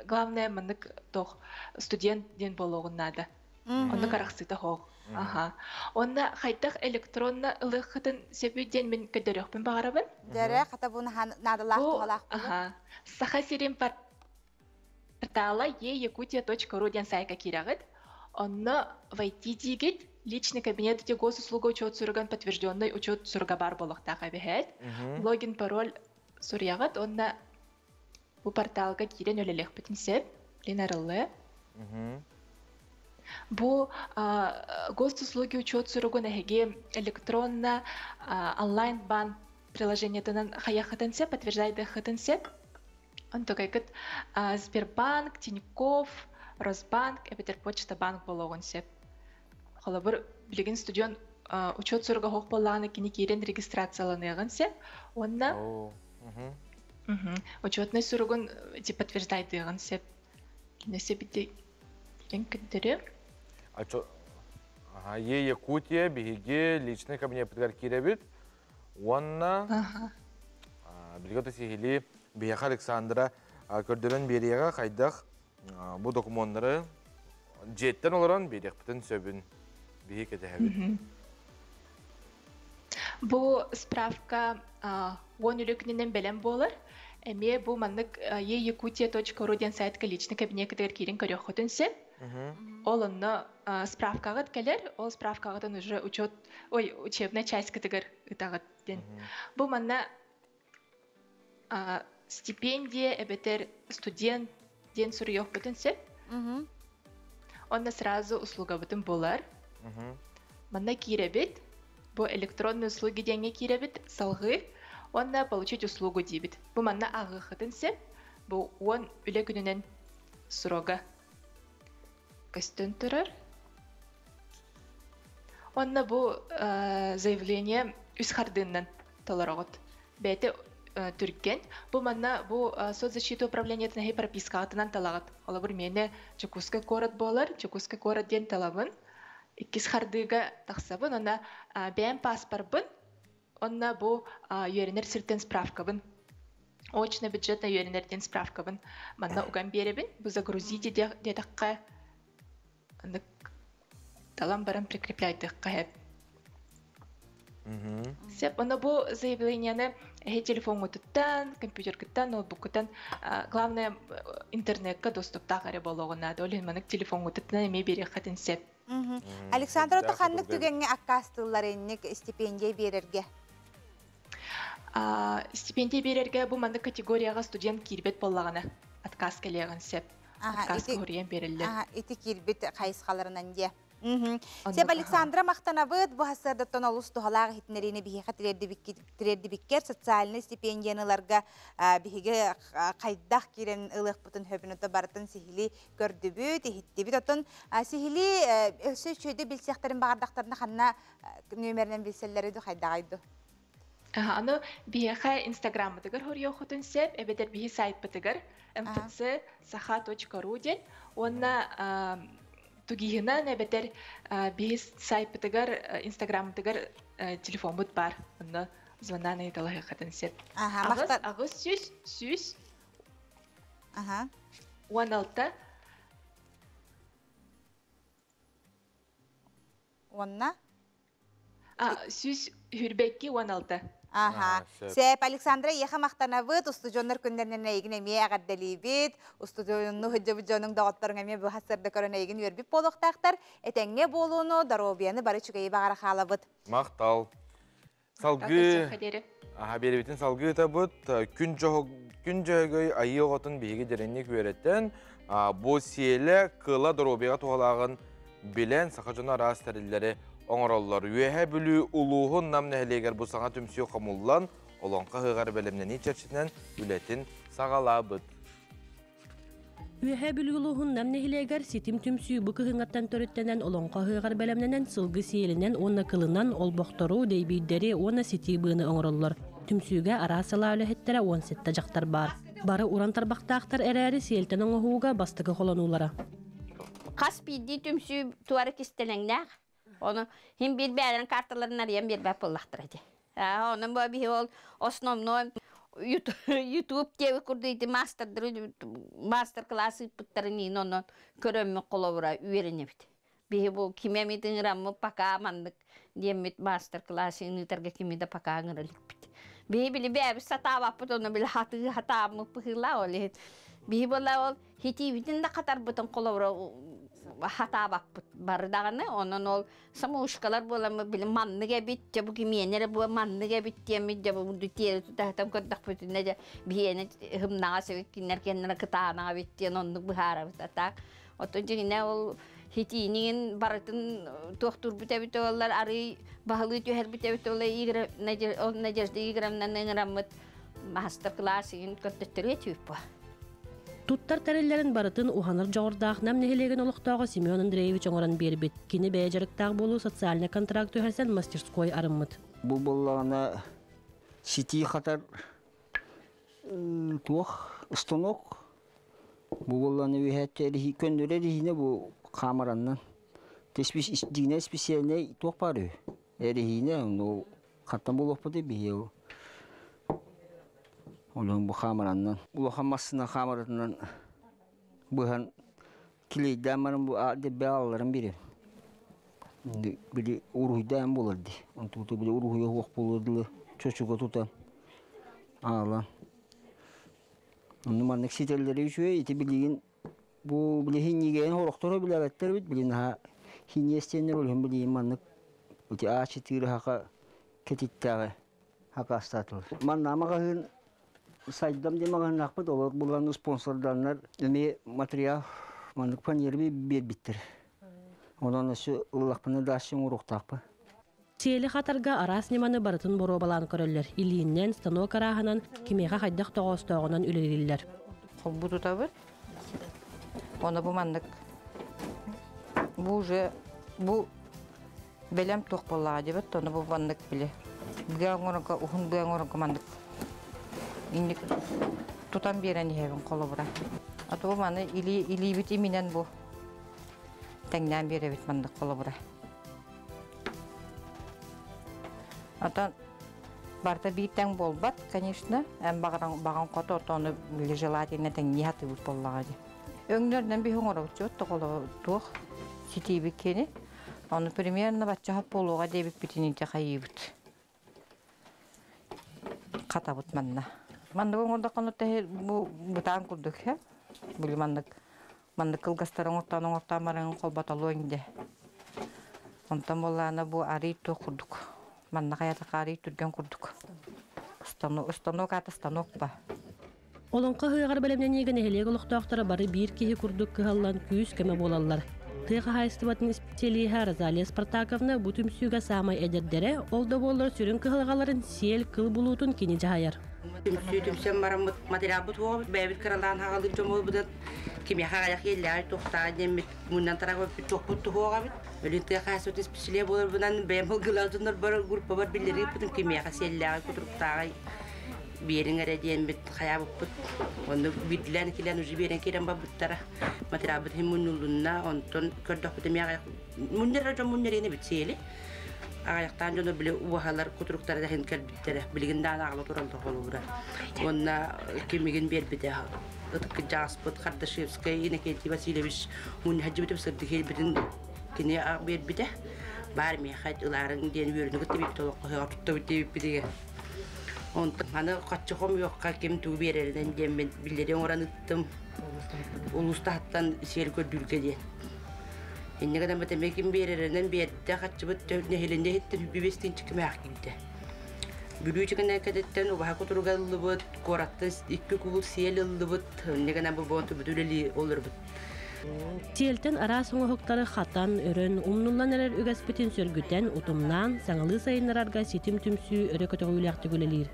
главное мынык тох студент ден болгон надо. Оны карахсыта хог. Ага. Онда хайтак электронна ылыхытын себүден мен көдөрөкпүн багарабын. Дәрә хата буны надалак тугалак. Ага. Сахасирин портала e-yakutia.ru ден сайга кирагыт. Онны войти дигит личный кабинет де госуслуга учет сурган подтвержденный учет сурга бар болохтага бехет. Логин пароль сурягат. Онда бу порталга кирен өлелек битинсеп. Линарылы. Бу госуслуги учет сурган эге электронно онлайн банк приложениятынан хаяхатынсеп подтверждайды хатынсеп. Он такайкыт Сбербанк, Тинькофф, Росбанк, Почта банк болгонсеп. Холобыр билген студент учет сурга хок болланы кини кирен регистрацияланыгынсеп, онна учетный сургун подтверждайды гынсеп. Кинесе бите кен киддере. Ага, Якутия биге личный кабинет киребит. Онна билгаты сихили Бияха Александра көрдөрөн берияга кайдак бу документтары жеттен олорон берек бүтүн сөбүн бие кетебит. Бу справка он үлүкүнүнөн белем болор. Эме бу мандык e-yakutia.ru ден сайтка личный кабинет кирин көрөкөтүнсө. Олонно справкагыт келер, ол справкагытын уже учебная часть категор ытагыт ден. Бу манна стипендия эбетер студент ден сурьёк бүтүнсеп. Онна сразу услуга бүтүн болар. Манна киребит, бу электронный услуги денге киребит, салгы, онна получить услугу дибит. Бу манна агы хытынсеп, бу он үле күнүнөн сурога костюм турар. Онна бу заявление үс хардыннан толорогот. Бете түрген. Бу манна бу соцзащита управления тнахи прописка атынан талагат. Олабыр мене Чукуска город болар, Чукуска город ден талабын. Иккис хардыга тахсабын, онна бәм паспорбын, онна бу юренер сиртен справкабын. Очно бюджетна юренерден справкабын. Манна уган беребин, бу загрузите дедакка. Талам баран прикрепляйты кахеп. Сеп, она бу заявление телефон туттан, компьютер кыттан, ноутбук кыттан, главное интернетка доступ тагары болгона. Олен манык телефон туттан эме берек хатын сеп. Александр Таханнык түгенге аккастылар энник стипендия берерге. Стипендия берерге бу мандык категорияга студент кирбет боллагана. Отказ келеген сеп. Отказ көрген берилер. Ити кирбет кайсаларынан де. Сеп Александра мактанабыт бу хасырдыттан олус тухалага хитнерини биһиха тирерди биккер социальный стипендияныларга биһиге кайдах кирен ылык бутун хөбүнөтө бартын сихили көрдүбүт хиттибит отон сихили сөчөдө билсектерин багардактарына ханна нөмеринен билселери ду кайдагайды. Аны биһиха инстаграмдыгар хорьё хотун сеп эбедер биһи сайт бытыгар mtc.saha.ru ден онна тугиһина небетер биһис сайт бытыгар инстаграмдыгар телефон бут бар. Онна звонана италага хатын сет. Мақтар. Агыс сүз. Ага. 16. Онна? Сүз хүрбекки 16. Ага. Сәп Александра еха мақтанабыт, устудионнар күндерінен әйгін әме ағаддалибет, устудионны хүджі-бүджінің дағыттарын әме бұл хасырды көрін әйгін өрбіп болуқтақтар, әтәңе болуыны даробияны бары чүгейі бағара қалабыт. Мақтал. Салғы... Беребетін салғы табыт, күн жөғөй айы оғытын бейгі дереннек өреттен, бұл сиелі қыла даробияға туғалағын білен сақажына рас тәрілері оңыралылар. Үйәе бүлі ұлуғын нам нәхелегер бұл саңа түмсіу қамуллан, олонқа ғығар бәлемнен ечерчінен үлетін сағалабыд. Үйәе бүлі ұлуғын нам нәхелегер сетім түмсіу бұқы ғыңаттан төреттенен олонқа ғығар бәлемненен сылғы сейелінен оны қылынан олбоқтору дейбейдері оны сети бұғыны оңыралылар. Түмсіуге арасала өліхеттері он сетті жақтар бар. Бары уран тарбақтақтар әрәрі сейелтен оңығуға бастығы қоланулары. Қас бейді түмсіу туары кестелеңнәғ. Onu hem bir bären kartalarını arayan bir bap ollaqtıracak. Onun bu bir ol основной YouTube TV kurduydu master klası pıttarını onun körömmü kolavura üyrenebdi. Bir bu kime midin ramı paka mandık diyemit master klasını targa kimi de paka ngırılık bit. Bir bili bäbi sata vapıt onu bile hata mı pıhıla ol. Bir bola ol hiti bitin de katar butun kolavura hata bakpıt bardağını onun ol samuşkalar bolamı bilim manlıga bitti bu kimyenere bu manlıga bitti mi de bu diye tutam kodak bütüne de biyene hımna sevikinler kendine kıtana bitti onun buhara tatak otunca yine ol hitinin baratın doktor bite onlar arı bahlı tüher bite onlar igra necerde igramdan ngramıt master class'ın kötütürü tüpü. Tuttar tərəllərin barıtın uhanır joğurdaq nam nehelegen oluqtağı Simeon Andreevich oğuran berbet. Kini bəyəcəriktağı bolu sotsialne kontrakt tühersen masterskoy arınmıd. Bu bollağına siti xatar tuğ stanok. Bu bollağına vihətləri köndürər bu kamerandan. Teşbis istiyine spesiyaline tuğ parı. Erihine onu xattan buluqpıdı bir yıl. Onun bu kamerandan, ulaşamazsın kamerandan buhan kilidlemenin bu adı bağların biri. Biri uruhdan bulurdu. Onu tutu biri uruhuya hok bulurdu. Çocuğu tutan. Ağlan. Onun manlık sitelleri üçüyor. İti bildiğin bu bile hinnigeyen horoktora bile vetler bit. Bilin ha hinniyestenler oluyor. Bildiğin manlık. İti ağaçı tiri haka ketittağı haka astatılır. Manlama kahın saydam demağın nakbet olur. Bulan sponsorlarlar material manlık panjeri bir bitir. Ondan şu ıllakpını daşın uruqtaqpı. Siyeli xatarga aras nemanı barıtın boru balan köröller. İliğinden stanok arahanan kimeğe haydaq toğustağınan ülerililler. Bu tutabır. Onu bu manlık. Bu belem toqpallağı debet. Onu bu manlık bile. Gağınırka, uhun gağınırka manlık. İndik tutan bir yere hevin kolu bırak. Atı bu manı ili bit iminen bu. Tengden bir evet manlık kolu bırak. Atan barta bir teng bol bat, конечно, en bağın kotu onu bile jelatine teng nihatı bu bollağı. Önglerden bir hongora uçuyor, tokolu tuğ, siti bir keni. Onu primerine batça hap boluğa debik bitini tekayıbıt. Katabıt manna. Mandık orada kanıtta bu butan kurduk ya. Böyle mandık kılgasların ortadan marın kolbatalı önde. Ondan bollağına bu arıyı kurduk. Mandık hayatı arıyı türgen kurduk. Stanok atı stanok ba. Olonqa hıyar belemden yegen ehelege oluqtaqtara bari bir kihi kurduk kıhallan küyüs keme bolallar. Tıqa haystibatın ispiteliği Razaliya Spartakovna bu tümsüge samay ederdere, olda bollar sürün kıhalgaların siyel kıl bulutun kini cahayar. Tümsem maramut material bu tuğu, bebit karalan hağalı jomu budat, kimi hağayak yeller, tohta demit, mundan tarafı bir toh bu tuğu ağabit. Ölün tıqa haystibatın ispiteliği bolar budan beyamıl gıladınlar bar grupa bar billeri yapıdın kimi yakas yeller kuturup tağı. Biarin ada dia bet kaya buput, untuk bidilan kilan uji biarin kiran babutara, material bet himunulunna, onton kerdah betemia munyer aja munyer ini bet sih, Аяқтан жоны біле уағалар құтырықтары да хенкел біттері. Білігінден ағылы тұралды қолуыра. Онна кемеген бербеді. Ұтықы Жаспыт, Қардашевская, Иннокентий Васильевич, мұны хаджы бітіп сырды хел бітін кене бербеді. Бар мен қайт ұларын ден өріні күтті бейіп толыққа тұтты бітті бейіп бідеге. Онтың аны қатшы қом жоққа кем ту берерінен ден мен білдерен оран ұттым. Улыстағыттан сел көрділге ден. Энне гадам бетеме ким береренен берде қатшы бұт нехеленде хеттен хүббебестен чікіме ақкелді. Бүлүүчігін әкәдеттен ұбаға құтырғалылы бұт, қоратты екі күгіл сиелілі бұт, энне гадам бұбуанты бүтілелі олыр бұт. Сиелтен ара соңы хоқтары хатан, өрін, умнулан әрер үгәспетін сөргүтен, утумнан, саңылы сайынларарға сетім түмсі өрі көтіғі үләқті көлелер.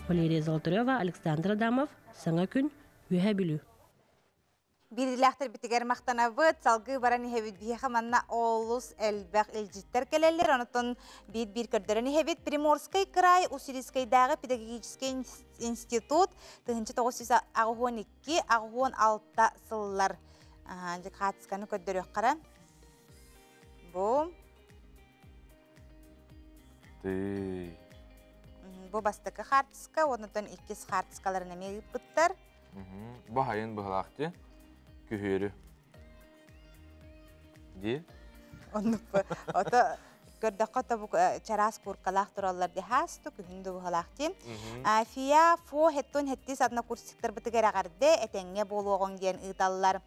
Валерия Золотарева, Александр Адамов, Саңа күн, Үйә білу. Бириләхтер битигер мақтанабыт, салгы баран хевит бихе манна олус элбәк элҗиттер келелер, онытын бир көрдөрөн хевит Приморский край Уссурийскайдагы педагогический институт 1912-1916 сыллар. Жек хатысканы көрдөрөк кара. Бу бастыкы хартыска, онытын 2 хартыскаларына мегип буттар. Бу хайын быхлакты. Kühürü. Di? Onunla ota gördük bu çaras kurkalak turallar dehastı kühündü bu halakti. Fiya fo hettun hettis adına kursikler bıtıgara gardı etenge boluğun diyen ıdallar.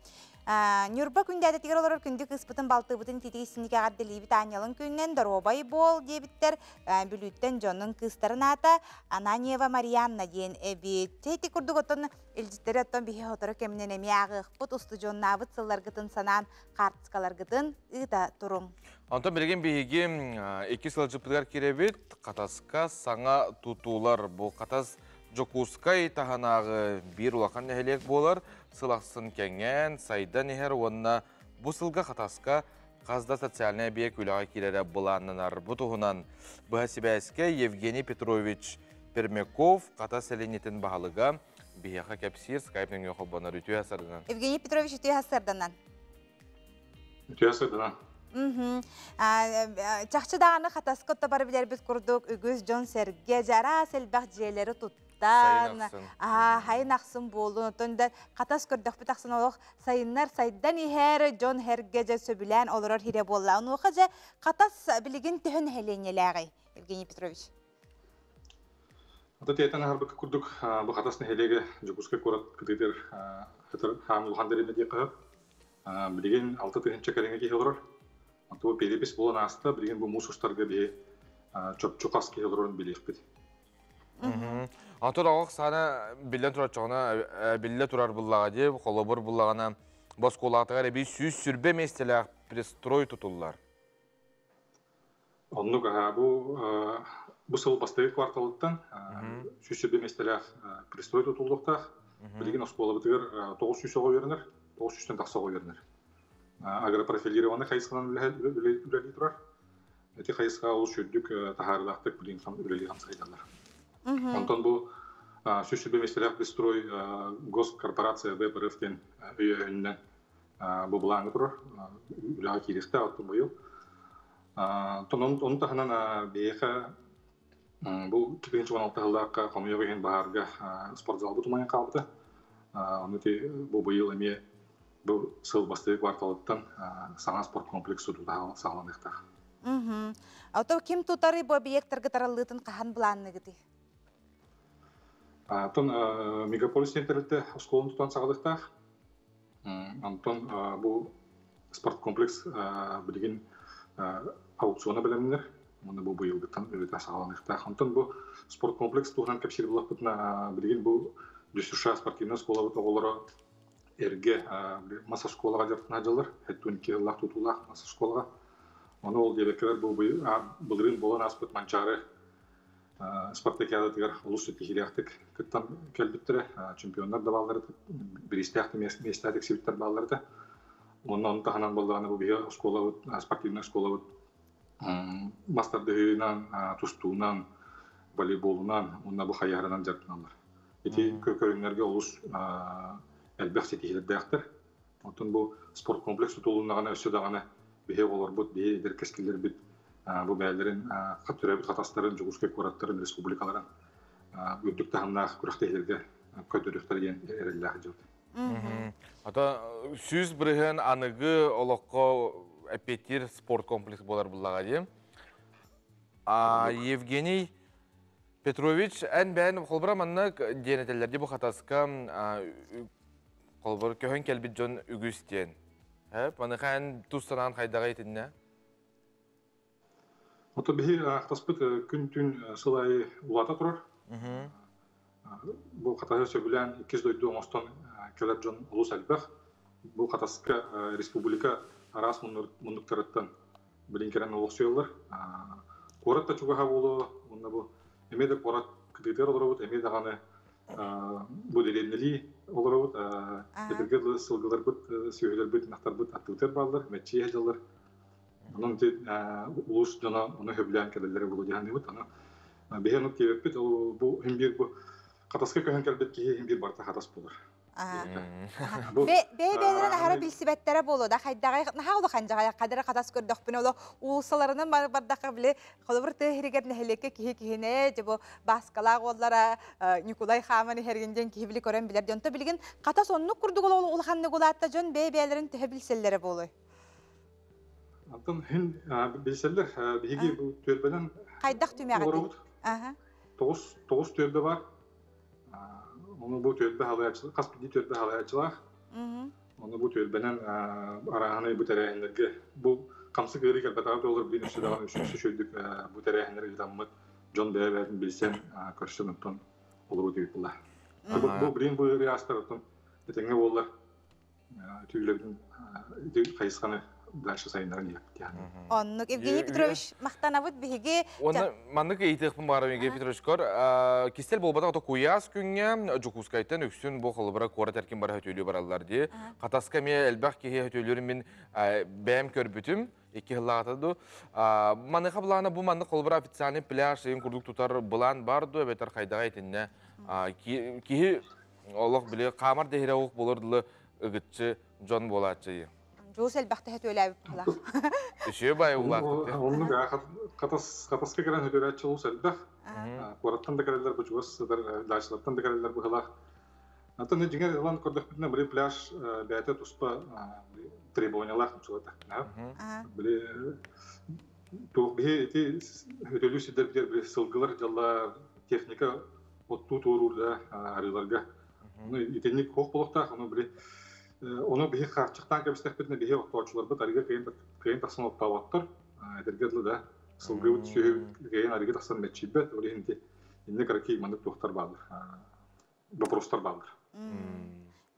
Nürba kündədə tigar olar kündük ıspıtın baltığı bıtın titiğisini kağıdı libit anyalın kündən darobay bol diye bitter bülütten jonun kıstarın ata Ananyeva Marianna diyen ebi teyti kurduk otun elcitleri otun bihe otarı keminen emi ağıq put ustu jonun abıt sıllar gıtın sanan kartıskalar gıtın ıda turun. Anta birgen bihigi 2 sılcıpılar kirebit kataska sana tutular bu katas Jokuskay tahanağı bir ulakan nehelek bolar, sılaqsın kengen, sayda neher onna bu sılga kataska qazda sotsialnaya biyek ülağa kirere bulanınar. Bu tuğunan bu hasibəske Yevgeniy Petrovich Permekov katas elenitin bahalıga biheqa kapsir Skype-nin yoxu banar ütüy hasardanan. Evgeniy Petrovich ütüy hasardanan. Ütüy hasardanan. Çaqçı dağını kataska otta barı biler biz kurduk, ügüz John Serge jara selbaq jeleri tut. Hayın aqsın bolun, otunda qatas kördük bir taqsın oluq sayınlar saydan iher John Hergece söbülen olurur hire bolla. Onu oqaca qatas biligin tühün helenyeləği, Evgeniy Petrovich. Ata tiyatan harbaka kurduk, bu qatasını helege Jokuskay korat kıtıdır ham ulhandarine diye qahab. Biligin 6 tühünçe kalenge ki olurur. Anta perepis bolan asta, biligin bu musustarga bir çöp ki olurun bilik bidi. Antol ağıq sana billen turar çoğuna, bille turar bullağa deyip, kolobur bullağına bas kolağıtıqar bir süz sürbe meseleğ prestroy tutullar. Onluk bu sıl bastayı kvartalıktan süz sürbe meseleğ prestroy tutulduqtaq. Bilgin oskola bıtıgır 900 oğa verenir, 900'ten taqsa oğa verenir. Agroprofilirovanı xayısqanan üleli turar. Eti xayısqa ol şördük taharıdaqtık bilgin üleli hamsaydarlar. Ondan bu süsübe meseleğ pристрой госкорпорация ВПРФ'ten önünden bu bulanı durur. Ülağı kiriste attı bu yıl. Onun tahanan beyeğe bu 2016 yılda komuya gehen baharga sport zal butumayan kaldı. Onu ki bu yıl emi bu sıl bastı kvartalıktan sana sport kompleksi tutuda sağlanıqtaq. Ото kim tutarı bu biyektargı tarallıtın qahan bulanı gidi? Антон мегаполис интернетте школын тутан сағадықтақ. Антон бұл спорт комплекс білген аукциона білемінер. Оны бұл бұйылдықтан өте сағаланықтақ. Антон бұл спорт комплекс туғынан кәпшері бұлақ бұтына білген бұл дүстірша спортивна школа бұты олары әрге маса школаға жартын ажалар. Әттуін керілақ тұтулақ маса школаға. Оны ол дебекелер бұлырын болан аспыт манчары спартакиадатыгар улус өтекелияқтық кыттан көлбіттірі, чемпиондар да баллары, бірістіяқты местәдік себеттер баллары. Онын тағынан болдағаны бұл бейі спортивна школа бұд. Мастарды үйінен, тұстуынан, волейболынан, онына бұл қайарынан жартыналар. Еті көрінлерге улус әлбәқ сетекелерді ақтыр. Онын бұл спорт комплекс тұтылуынағаны өсі дағаны бейі олар бұд, бейі дәркескелер бұд. bu bəylərin türəbit xatastарын, Cuguskai kuratların, respublikaların gündük tahımnaq kuraqtehlerge kötürüktər yen erəlləği jıldı. Ата сүз бірген анығы олыққа әпетер спорт комплекс болар бұллаға дейм. Евгений Петрович ән бән қолбыра маннық денетелерде бұл қатасқа қолбыр көхін кәлбет жон үгістен. Маныққа ән тұстанан қайдаға етінне? Ота бігі ақтаспыт күн-түн сылайы ұлата тұрар. Бұл қатасы сөбілән 200 келер жон ұлыс әлбәқ. Бұл қатасқа республика арас мұндықтарыттан білінкерен ұлық сөйілдер. Қоратта чуғаға болу, әмеді қорат күдіктер олар бұд, әмеді ғаны бұл дереннелі олар бұд, әдіргерлі сылғылар бұд, сөйлер бұд, нақтар бұд, аттылтер балдар, мәтчей әжалар. Оның ұлыс жона оны хөбілән кәділері болу дегенде бұд. Бейін ұт кебек бұд, бұл хүмбер бұл қатасқа көхін кәлбет кейі хүмбер барта қатас болыр. Бәйбәйлерін әхәрі білсібәттері болу да, қайдағай, наға олы қанжағай, қадыры қатас көрдіқпін олы ұлсаларының бардақы білі, қолы бір түйірігерін әхелекке кейі-кейіне, жебі басқалақ олара, Николай Хаманы хәргенден кейі білі көрен білерді. Онты білген, қатас онны күрдігі олы ұлғанны қолатта жон бәйбәйлерін түйі білселері болу. Антон, хин білселер, бейге төлбәден қайдақ түймеға дейді? 9 төлбә бар. Onu bu tölbe halayacılık, kaspidi tölbe halayacılık. Onu bu tölbenin arağını bu tereyhinlerge, bu kamsı gırı kelbetağı da olur bir üstü dağın üçüncüsü şöydük bu tereyhinleri yılanmı John Bey'e verdim bilsen karşılığından olur deyip bunlar. Bu birin bu riyastarıtın etenge olurlar tüylerin kayıskanı дальше сайынларын епті. Оннық, Евгений Петрович, мақтанабыд бігі... Оны, маннық ейтіқпін барым, Евгений Петрович көр. Кестел болбада ото куяс күнге Жукускайтан өксін бұл қолыбыра қора тәркен бара хөтөлі баралар де. Қатасқа ме әлбәқ кеге хөтөлерін мен бәйім көр бүтім, екі ғылағатады. Манныққа бұлағына бұл маннық қолыбыра официальный пляж, ең күрдік тұтар бұлан барды, өбетер қайдаға етінне. Кеге олық біле қамар дәйірі оқ болырдылы үгітші жон болатшы. Жоғыз әлбәқті әт өлі әбіп бұлақ. Үші бай ұлақ. Оның қатасқа керен өтері әтші ұлыс әлбәқ. Қораттан да кәрелер бұл жоғыз, дайшылаттан да кәрелер бұл ғылақ. Антон жеңер ұлан көрдік бітіне бірі пляж бәйті тұспа требуаниялар тұмсылады. Бірі туық бігі өтелі сүйдер бірі сылғылар жалла техника отту туыруда арыларға. Итенік қоқ болықтақ, onu bir harçıktan kebistekbetine bir oktağçılar bu tarihe kayın tasın oktağıttır. Edergerli de sılgıvıt sühü kayın arıgı tasın metçibet. Öyle hindi karaki mandık doktor bağlıdır. Vaprostar bağlıdır.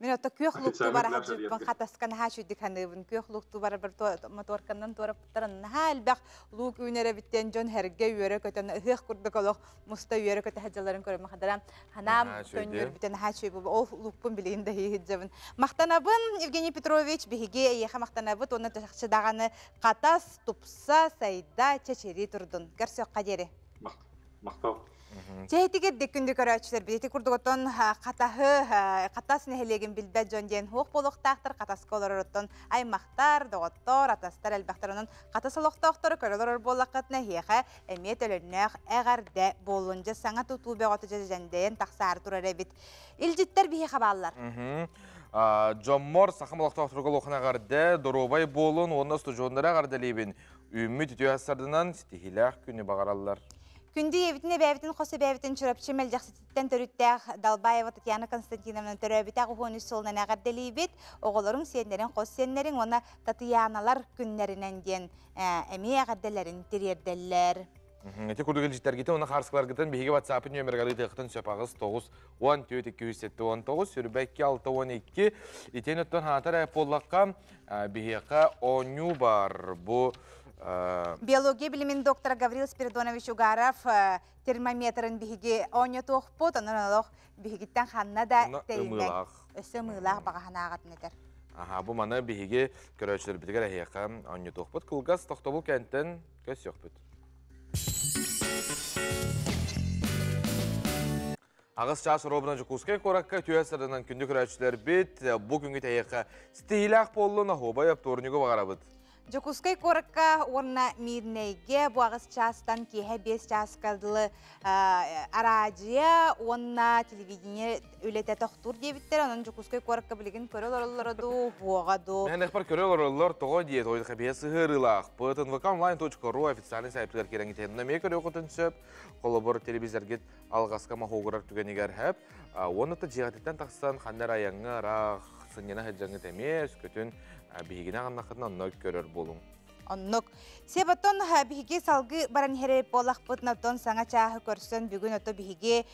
Мен отта көхлукту бар хаҗыппан хатаскан хашудик ханыбын көхлукту бар бер моторканнан тораптарын хәлбәк лук үнәре биттен жон һәргә юре көтән хых курдык олох муста юре көтә хаҗаларын көрәм хадарам ханам төннөр биттен хачы бу ол лукпын билинде хиҗабын мактанабын Евгений Петрович биге яха мактанабы тоны ташыдаганы катас тупса сайда чечери турдун гәрсә кадере мактау Жейтигер декүнді көрәтшілер бейті күрдігіттен қатас нәхелеген білді жон ден хоқ болуқтақтыр, қатас колорыттын аймақтар, доғыттар, атастар әлбәқтерінің қатас олықтақтыр, көрілер болуқытны хеқі әмет өліннәқ әғарда болынжы саңа тұту бәғаты жәндейін тақсары тұрар әбет. Илжеттер бейі қабалылар. Жоммор сақым олықтақтырғы лоқына ғарды, дұробай болын, оны студиондары ғарды лейбін. Үміт үтіу әсардынан стихиләқ күні бағаралылар. Күнді ебітіне бәйбітін қосы бәйбітін чүрапчы мәлжақсеттен түріттәқ Далбаева Татьяна Константиновна түрәбітәқ ұғын үсілінен әғардәлі бет, оғылырың сенлерін, қос сенлерін, оны Татьяналар күнлерінен ден әме әғардәлерін терердәлілер. Әте күрдігіл жеттер кеті, оны қарсықлар кетін бейге WhatsApp нөміргалі тәқтін сөпағыз 9-14-207-19, сүрбәкке 6-12, етен өттен ханатар әп болаққа бейге оңю бар. Бұл Биология білімін доктор Гаврил Спиридонович Угаров термометрын бігі оңы тоқпыт, оның олық бігіттен қанна да тәйінден өсі мұйлақ бағахан ағатын етер. Бұл маны бігіге көрәтшілер бітігер әйеқа оңы тоқпыт. Күлгас тоқтобыл кәнттен көз yoqпыт. Ағыз час робынан Жукускай қораққа түйәсірінен күнді көрәтшілер бет. Бұл күнгі тәйеқа стейлақ болуына хобай апторныға бағарабыд. Жокускай коракка орна мирнейге буагыс частан кеhe 5 час калдылы арадия онна телевидение үлете тохтур дебиттер анан жокускай коракка билген көрөлөрөлөрдү буагаду. Мен экбар көрөлөрөлөр того диет ойды хабиясы хырылах. Пытын vkonline.ru официальный сайтлар кереңитен наме көрө окутун сөп. Колобор телевизорге алгаска махогурар түгенигер хеп. Оны та жигатеттен таксан хандар аяңы рах сынена хаджаңы темес көтүн бигине ганнакытын оннок көрөр болуң. Оннок. Себаттон биге салгы баран хереп болақпыт наптон саңа чағы көрсөн бүгін өті биге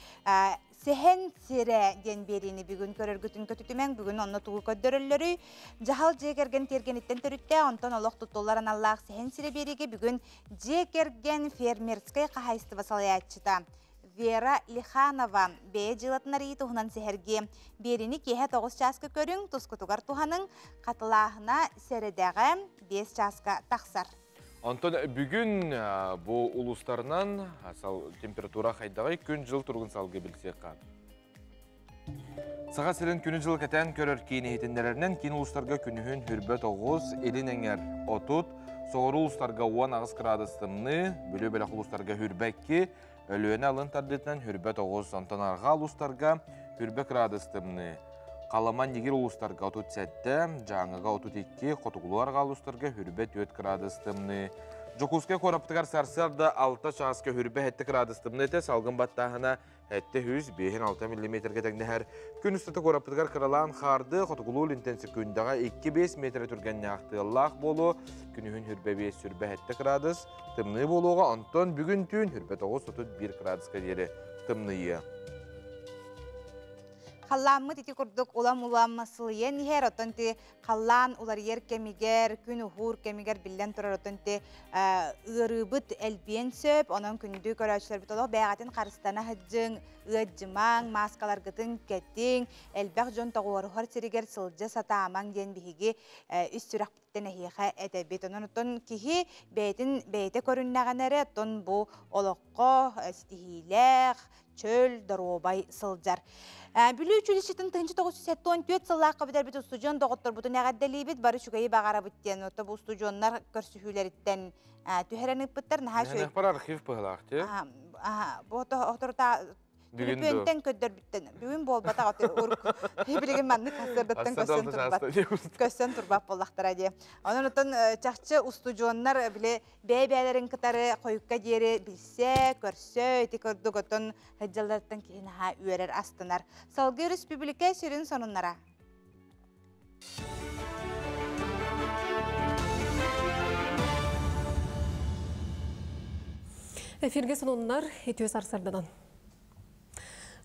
сехен сире ден берини бүгін көрөргүтүн көтүтүмең бүгін онны тугу көддөрөллөрү жахал жекерген тергениттен төрүттө онтон олох туттуларын аллах сехен сире бериге бүгін жекерген фермерскай кахайстыва салаяччыта. Вера Лиханова бе жылатынары туһунан сехерге берини кеһе 9 часка көрүң тускутугар туһаның катылаһына середеге 5 часка тахсар. Антон бүгүн бу улустарынан температура хайдагы күн жыл тургун салгы билсек кап. Сага сирен күнү жыл кетен көрөр кийини хетиндеринен кийин улустарга күнүһүн хүрбөт 9 элинеңер 30 соору улустарга 10 градустымны бөлө-бөлө улустарга хүрбекки Өлөне алын тардытынан хүрбет 9 антонарға улустарға хүрбек градустымны. Қаламан егер улустарға 37, жаңыға 32, қотуғыларға улустарға хүрбет 4 градустымны. Жокускай қораптығар сарсарда 6 часка хүрбет 7 градустымны ете салғын баттағына 700-5-6 мм тәңдәр. Күн үстіті қораптығар қыралан қарды қотуғылыл интенсі күндаға 2-5 метр түрген яқтығылақ болу. Күнігін хүрбе 5-7 градус тымны болуға антон бүгін түн хүрбе 9-31 градусқа дері тымныйы. Халламы тити курдук улам масылыен хер отонти халлан улар ер кемигер күн ухур кемигер биллен турар отонти ырыбыт элбиен сөп онон күндү көрөчүлөр бит олох бягатын карыстана хыджың ыджымаң маскалар гытын кеттиң элбек жон тагуар хор сиригер сылжа сатаамаң ден биһиги үстүрак биттен хиха эдебит онон кихи бейте көрүннаганере тон бу олокко стихилех чөл доробай сылжар. Бүлі үчілішетін 1974 сыллаққа бідер біт ұстудион доғыттыр бұты нәғаддәлі біт бары шүгейі бағара біттен. Оты бұл ұстудионлар көрсүхілеріттен түхереніп біттір. Нәғ бар архив бұғылақ, те? Бұты оқтырта Күліппентен көддір біттен. Бүгін бол бата білеген мәнні кәсірдіттен көсен тұрбақ болақтыр әде. Оның ұтын чақчы ұстудионлар бәй-бәйлерін кітары қойыққа дері білсе, көрсе, өте көрдік ұтын ғыджалардан кейін үйерер астынар. Салғы республика сүрін сонынлара. Эфирге сонынлар етуес арсарданан.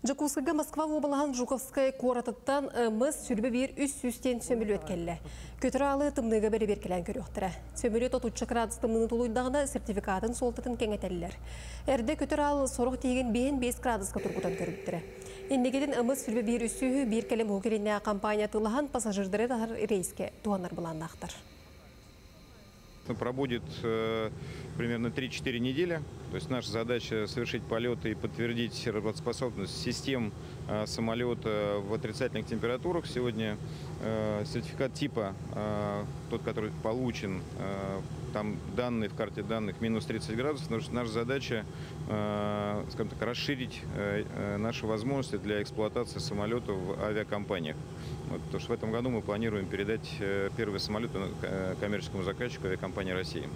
Жокускайга Москва облағын Жуковскай қоратыттан мұз сүрбі бір үс сүстен сөмілі өткелі. Көтірі алы тымныға бәрі беркелен көрі өқтірі. Сөмілі 33 градус тымның тұлуйдағына сертификатын солтытын кеңетелілер. Әрді көтірі алы соруқ теген 5 градусқа тұрғыдан көріптірі. Ендегеден мұз сүрбі бір үссүйі бір кәлем өкеріне компания тылаған пассажирдары дағыр рейске туғанар бұландақтыр. Пробудет примерно 3-4 недели. То есть наша задача совершить полеты и подтвердить работоспособность систем самолета в отрицательных температурах. Сегодня сертификат типа, тот, который получен, там данные в карте данных минус 30 градусов. Наша задача, скажем так, расширить наши возможности для эксплуатации самолетов в авиакомпаниях. Вот, потому что в этом году мы планируем передать первый самолет коммерческому заказчику авиакомпании России.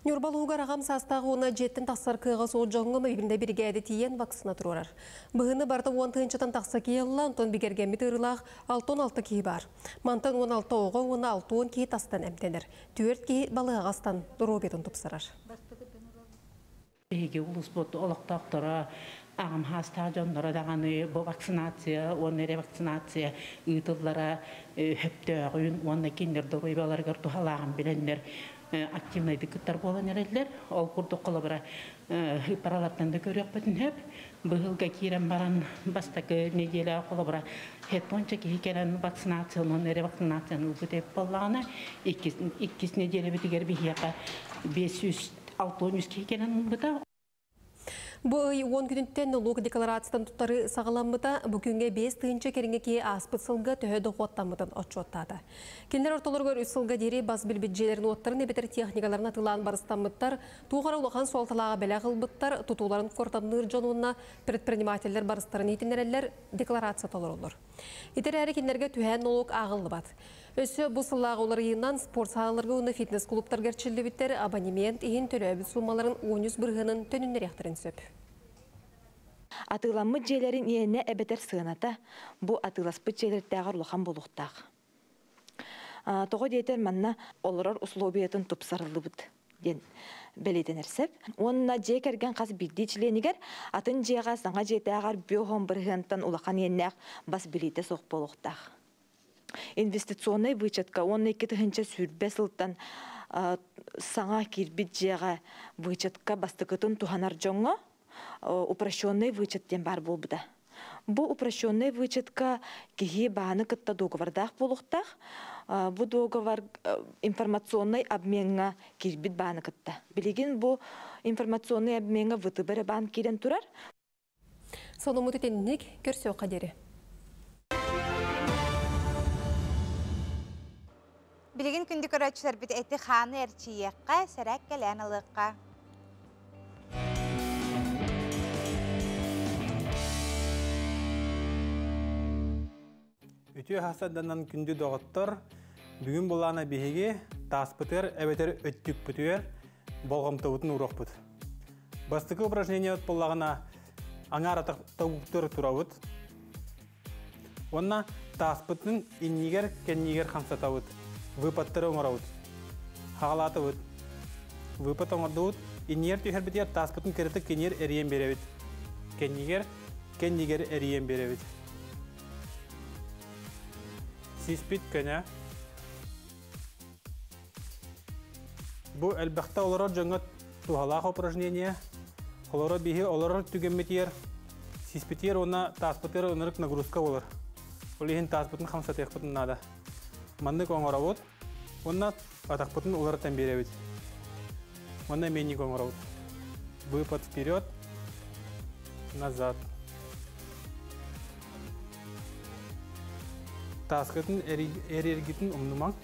Нюрбалуғар ағам састағы оны жеттін тақсар кыға соғы жоңғы бігінде біргәді тиен вакцина тұрарар. Бұғыны барды 10 тыңчытан тақса кейелі, онтон бігерген бітірілақ 6-16 кей бар. Мантан 16 оғы, 16 кей тастан әмтенір. Түрт кей балығы ағастан дұру бетін тұпсырар. Беге ұлыс бұд олықтақтыра ағам хаста жондары дағаны бұл вакцинация, онere вакцинация ұйтылара хөптөғын, онына кендер дұру баларғар тұхалағын біленлер. Активный дикаттар болан әрелер. Ол күрді қолабыра паралаттан да көрек бәтін хөп. Бұғылға кейрен баран бастақы неделі қолабыра хетпонча кейкерен вакцинацияның, әрі вакцинацияның бұтеп болағына 2 неделі бітігер бігеға 500-600 кейкерен бұта. Бу 10 күнүттен налог декларациядан туттары сагаламмыта бүгүнгө 5 тыынча кереңеки аспыт сылга төһөдө коттаммытын отчоттады. Кинлер ортолоргор үс сылга дири бас билбиджелерин оттарын эбетер техникаларына тылаан барыстаммыттар, тугара улахан суалталага беле кылбыттар, тутууларын кортаныр жонуна предпринимательлер барыстарын итинерелер декларация толорулар. Итерәре кинлерге түһән налог агылбат. Өсі бұл сыллағы олар иынан спорт сағаларға оны фитнес-клубтар герчілді біттер абонемент иін төлөбі сумаларын 13 бірғының төніннер яқтырын сөп. Атыламы желерін иене әбетер сығыната, бұл атыласпы желерттәғар ұлақан болуқтақ. Тоғы дейтер манна оларар условиятын тұпсарылы бұд ден бәледен әрсеп. Онына же кәрген қаз білді чіленігер, атын жеға саңа жетәғар бөғын бірғынтан ұлақан еннәқ бас білейті соқ болуқтақ. Инвестиционный вычетка, он екі түхінші сүрбе сылттан саңа кирбит жеға вычетка бастықытын туханар жоңға упрощенный вычеттен бар болбыда. Бұл упрощенный вычетка кихи бағаны кытта договардақ болуқтақ, бұл договор информационный обменға кирбит бағаны кытта. Білеген бұл информационный обменға вытыбыры бағын керен тұрар. Соны мұтетенінік көрсе қадері. Білген күнді көрәтшілер біт әті қаны әрчиеққа, сәрәк кәлән алыққа. Үтіе хасаданнан күнді доғыттыр, бүгін болағына бейге таспытыр, әбетер өттік бүтер, болғамтауытын ұрақ бұд. Бастықы упражнение болағына аңар атақтауықтыр тұрауыд. Онна таспытын иннигер, кеннигер қамсатауыд. Выпаттыры оңырауыд. Хағалатывыд. Выпат оңырдауыд. Иннигер түйер бітер таспытын кіріті кенер әріен беревід. Кеннигер әріен беревід. Сиспит көне. Бұл әлбәқті олары жаңа туғалақ упражнение. Олары бейі олары түгенметер. Сиспитер оны таспытыр онырық нагрузка олар. Олеген таспытын қамсатықпытын нада. Мандык оңырауыд. Онна атақпытын олары тәмберевід. Онна менник оңырауыд. Выпад вперед. Назад. Таскытын әрергетін ұмнымаң.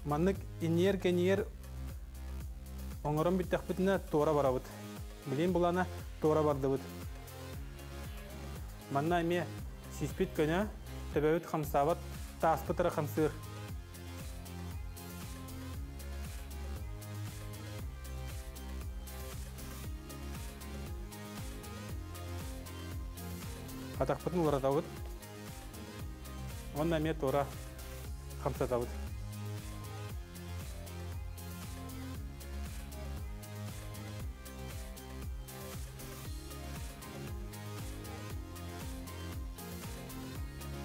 Мандык инер-кенер оңырым біттәқпітіне тора барауыд. Білейін бұлана тора барды бұд. Манна әме сиспит көне төбәуіт қамсабат таспытыры қамсыр. Атақпытын ұларатауыд. Онна әме тора қамсатауыд.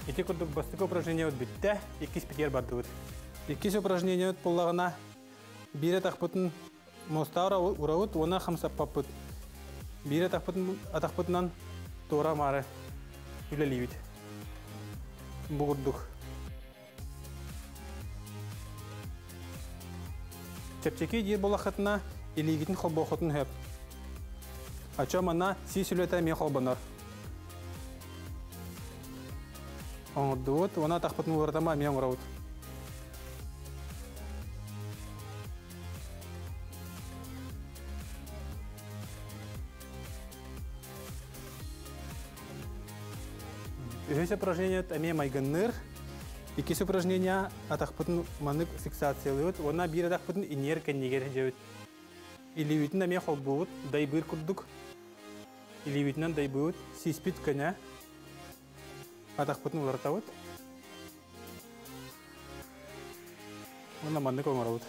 Ити күрдік бастық упражнение бітті, 2 спитер барды бұд. 2 упражнение болағына бір атақпытын мостаура ұрауыд, оны қамсаппап бұд. Бір атақпытынан тора мары үлелей бұд. Бұғырдық. Чепчеке дер болақытына елегетін қолбоқытын хөп. Ача мана сей сүлеті мен қолбанар. Оңырдуыд, оны тақпытын ұлардама мен ұңырауыд. Үхес упражнение әме майғынныр. 2 упражнение атақпытын манык фиксациялығыд. Она бір атақпытын инер кәннегер жауыд. Илеуітін әме қолбуыд, дайбыр күрдік. Илеуітінен дайбуыд, сиспит көне. Атақпытын ұлартауыд. Оны мандық оңырауыд.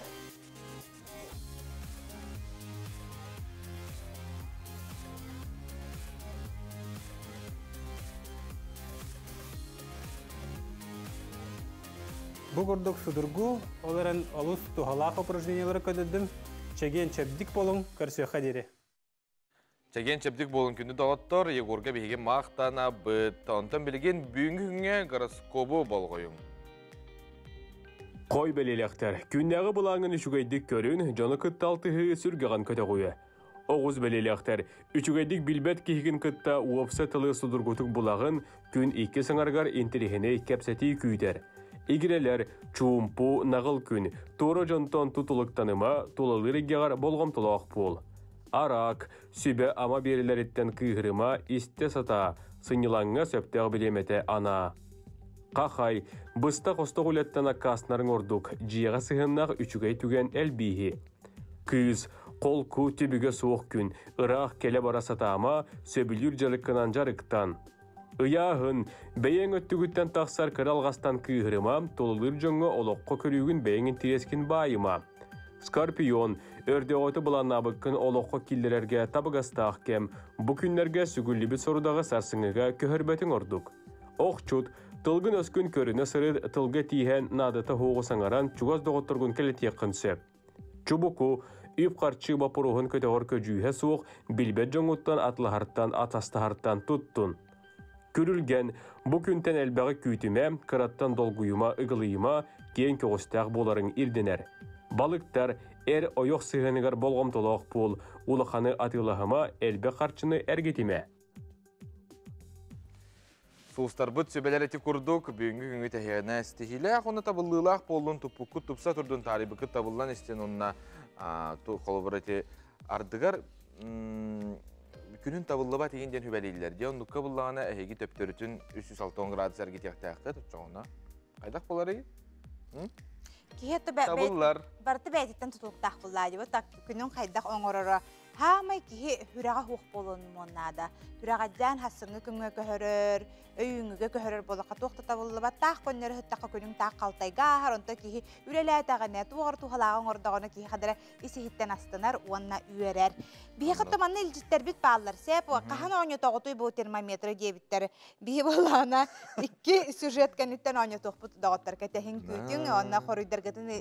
Бұл күрдік судыргу, оларын алыс туғалақ упражнениялары көдедім. Чеген чәбдік болың, көрсеуға дере. Чеген чәбдік болын күнді дағыттар, Егорға бейген мақтана бұд. Онтан білген бүгінгі күнге гороскобы болғойым. Қой бәлелектер, күннәғы бұлаңын үшігайдік көрін, жаны күтталтығы сүргіған көті қойы. Оғыз бәлелектер, үшігайдік білбәт кейгін күтта уапса тылы судыргутық бұлағын күн 2 сыңарғар интерехіне кәпсәті күйдер. Игірелер, чуымпу, нағыл күн, торы жонтон тұтылықтаныма тұлылыр егеғар болғам тұлақ бол. Арақ, сүбе ама берілеріттен күйгіріма исте сата, сынылаңға сөптәғ білеметі ана. Қақай, бұста қосты ғулеттана каснарын ордук, жиға сығыннақ үчігей түген әлбейхи. Күз, қол ку түбіге суық күн, ұрақ келе бара сатама, сөбілір жарыққынан жарықтан. Ұяғын, бәйен өттігіттен тақсар кіралғастан күйгіріма, толылыр жоңы олыққы көрігін бәйенін тирескін байыма. Скорпион, өрде оты бұлан абыққын олыққы киллерерге табығастақ кем, бұ күнлерге сүгілі біт сорудағы сарсыңыға көхірбәтің ордук. Оқчут, тылгын өскін көріні сырыд тылғы тиген надыты хоғы саңаран чугаз доғыттыргын келетек қынсы. Чубуку, үп қарчы бапыруғын көтеғыр көжүйе суық, білбет жоңуттан атлығарттан атастығарттан туттун. Күрілген, бұ күнтен әлбәғі күйтіме, қыраттан долгуйыма, ұғылыйыма, кен көғістәқ боларын ирденер. Балықтар, әр ойық сығынығар болғам толақ бол, улықаны атылығыма әлбә қарчыны әргетіме. Суустар бұт сөбелер күрдік, бүгінгі күнгі тәхияна әстихиләқ, оны табылылақ болын тұппыққы тұпса тұрдың тарибықы табылдан істен онына қолыбыр әте ардығар күнін табылы ба тегенден хүбәлейлер. Де онлыққа бұллағына әйгі төптөрітін 360 градус әрге тияқтаяқты тұтчағына. Қайдақ болар егі? Табылылар. Барты бәйтеттен тұтылықтақ бұллайды. Күнін қайдақ оңырыры. Хамай кихи хүраға хуқ болуын моннада. Хүрағадан хасыңы күмге көхірір, өйіңіге көхірір болуға тоқты табылы ба, тақ көннері хүттаққа күнің тақ қалтайға, харонта кихи үреләтағыне, туғыр туғалағын ордағыны кихи қадыры исихиттен астынар, онына үйерер. Бейі қыттыманны илжіттер біт бағалар сәп, қахан оңы тоғытой бұл термометрі дебіттер. Бейі болағына 2 сюжет кәніттен оңы тоқпыт дағыттар кәтәхін күтің, онына қорыйдырғытын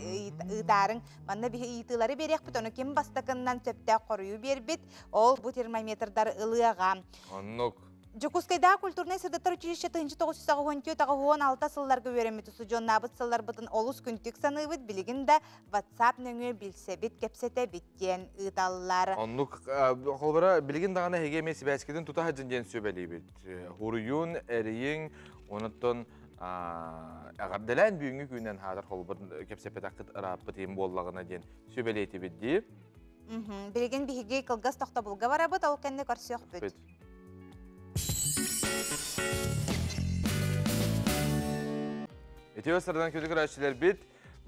ұйдарың, манна бейі итылары берек бұт, оны кем бастықынан сөпті қорыю бербит, ол бұл термометрдар ылыға. Оннук. Жокускайда культурный сырдаттар училище 1916 сылларга өремет усу жоннабыт сыллар бытын олус күнтік саныбыт билигинда WhatsApp нөңі билсебит кепсете биттен ыдаллар. Оннук, қолбара билигин дағана хеге месі бәскеден тута хаджын ден сөбәлейбет. Хуруюн, әрейін, оныттон ағардалан бүйінгі күнен хадыр қолбар кепсепет ақыт ыраппыт ем боллағына ден сөбәлейті бітді. Билигин бихиге кылгас тоқта бұлға барабыт, ол кәнне көрсіоқ бүт. Этео сырдан көді көрәшілер бит,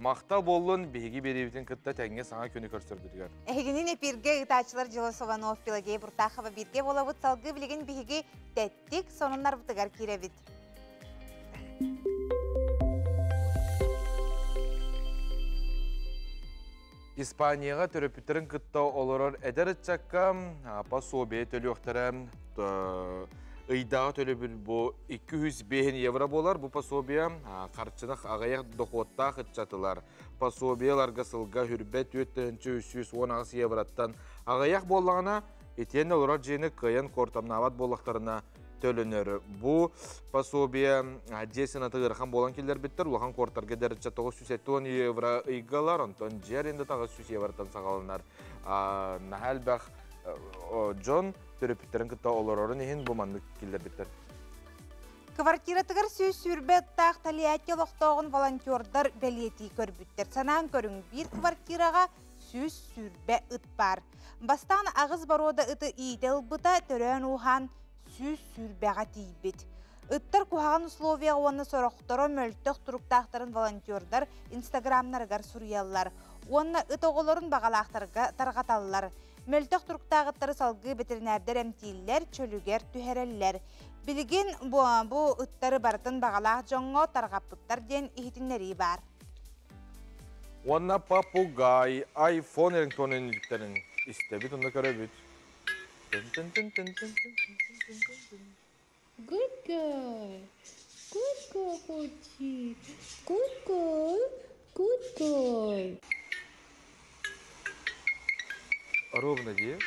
мақта болын бейгі беребетін күтті тәңге саңа көні көрсірдіргер. Әйгінен эпирге ұтачылар жылы Сованов Пилагей Бұртақова бирге болабыт салғы білген бейгі тәттік сонынлар бұтығар керебіт. Испанияға төрөпүттерін күтті олырыр әдір үтчаққа пособие төліқтірі ұйдағы төлөбіл бұл 205 евро болар. Бұл пособия қарчынық ағаяқ доқуаттақ үтчатылар. Пособияларға сылға хүрбет 310 евроттан ағаяқ болағына етен олырар жені қайын қортамнават болақтарына төлінері. Бұл пособия жесін атығырхан болан келдер біттір. Улахан қортарға дәрітча 910 евро ұйғалар. Онтон жер енді 900 евротан сағалынар. Нахал бәқ Джон төрөпүттерін күтті оларарын ең бұмандық келдер біттір. Квартиратығыр сөз сүрбет тақ талиятке лоқтоғын волонтердар бәлеті көрбіттер. Санан көрің бір квартираға сөз сүрбе ұт бар. Бастан ағыз барода ұты идел бұта түрен уған сөз сүрбеға тейбет. Ыттар кухаған условия оны сорақтары мөлттіқ тұрықтақтарын волонтердар инстаграмнарығар сүріялар. Оны ұтығыларын бағалақтарға тарғаталылар. Мөлттіқ тұрықтағыттары салғы ветеринәрдер әмтейлер, чөлігер, түхәреллер. Білген бұ ұттары бартын бағалақ жоңғы тарғаппыттар ден ихетінлері бар. Оны папугай, айфон электронын үдіктерін істебіт, оны көребіт. Good girl. Good girl, Hochi. Good girl. Good girl. Ровно, де?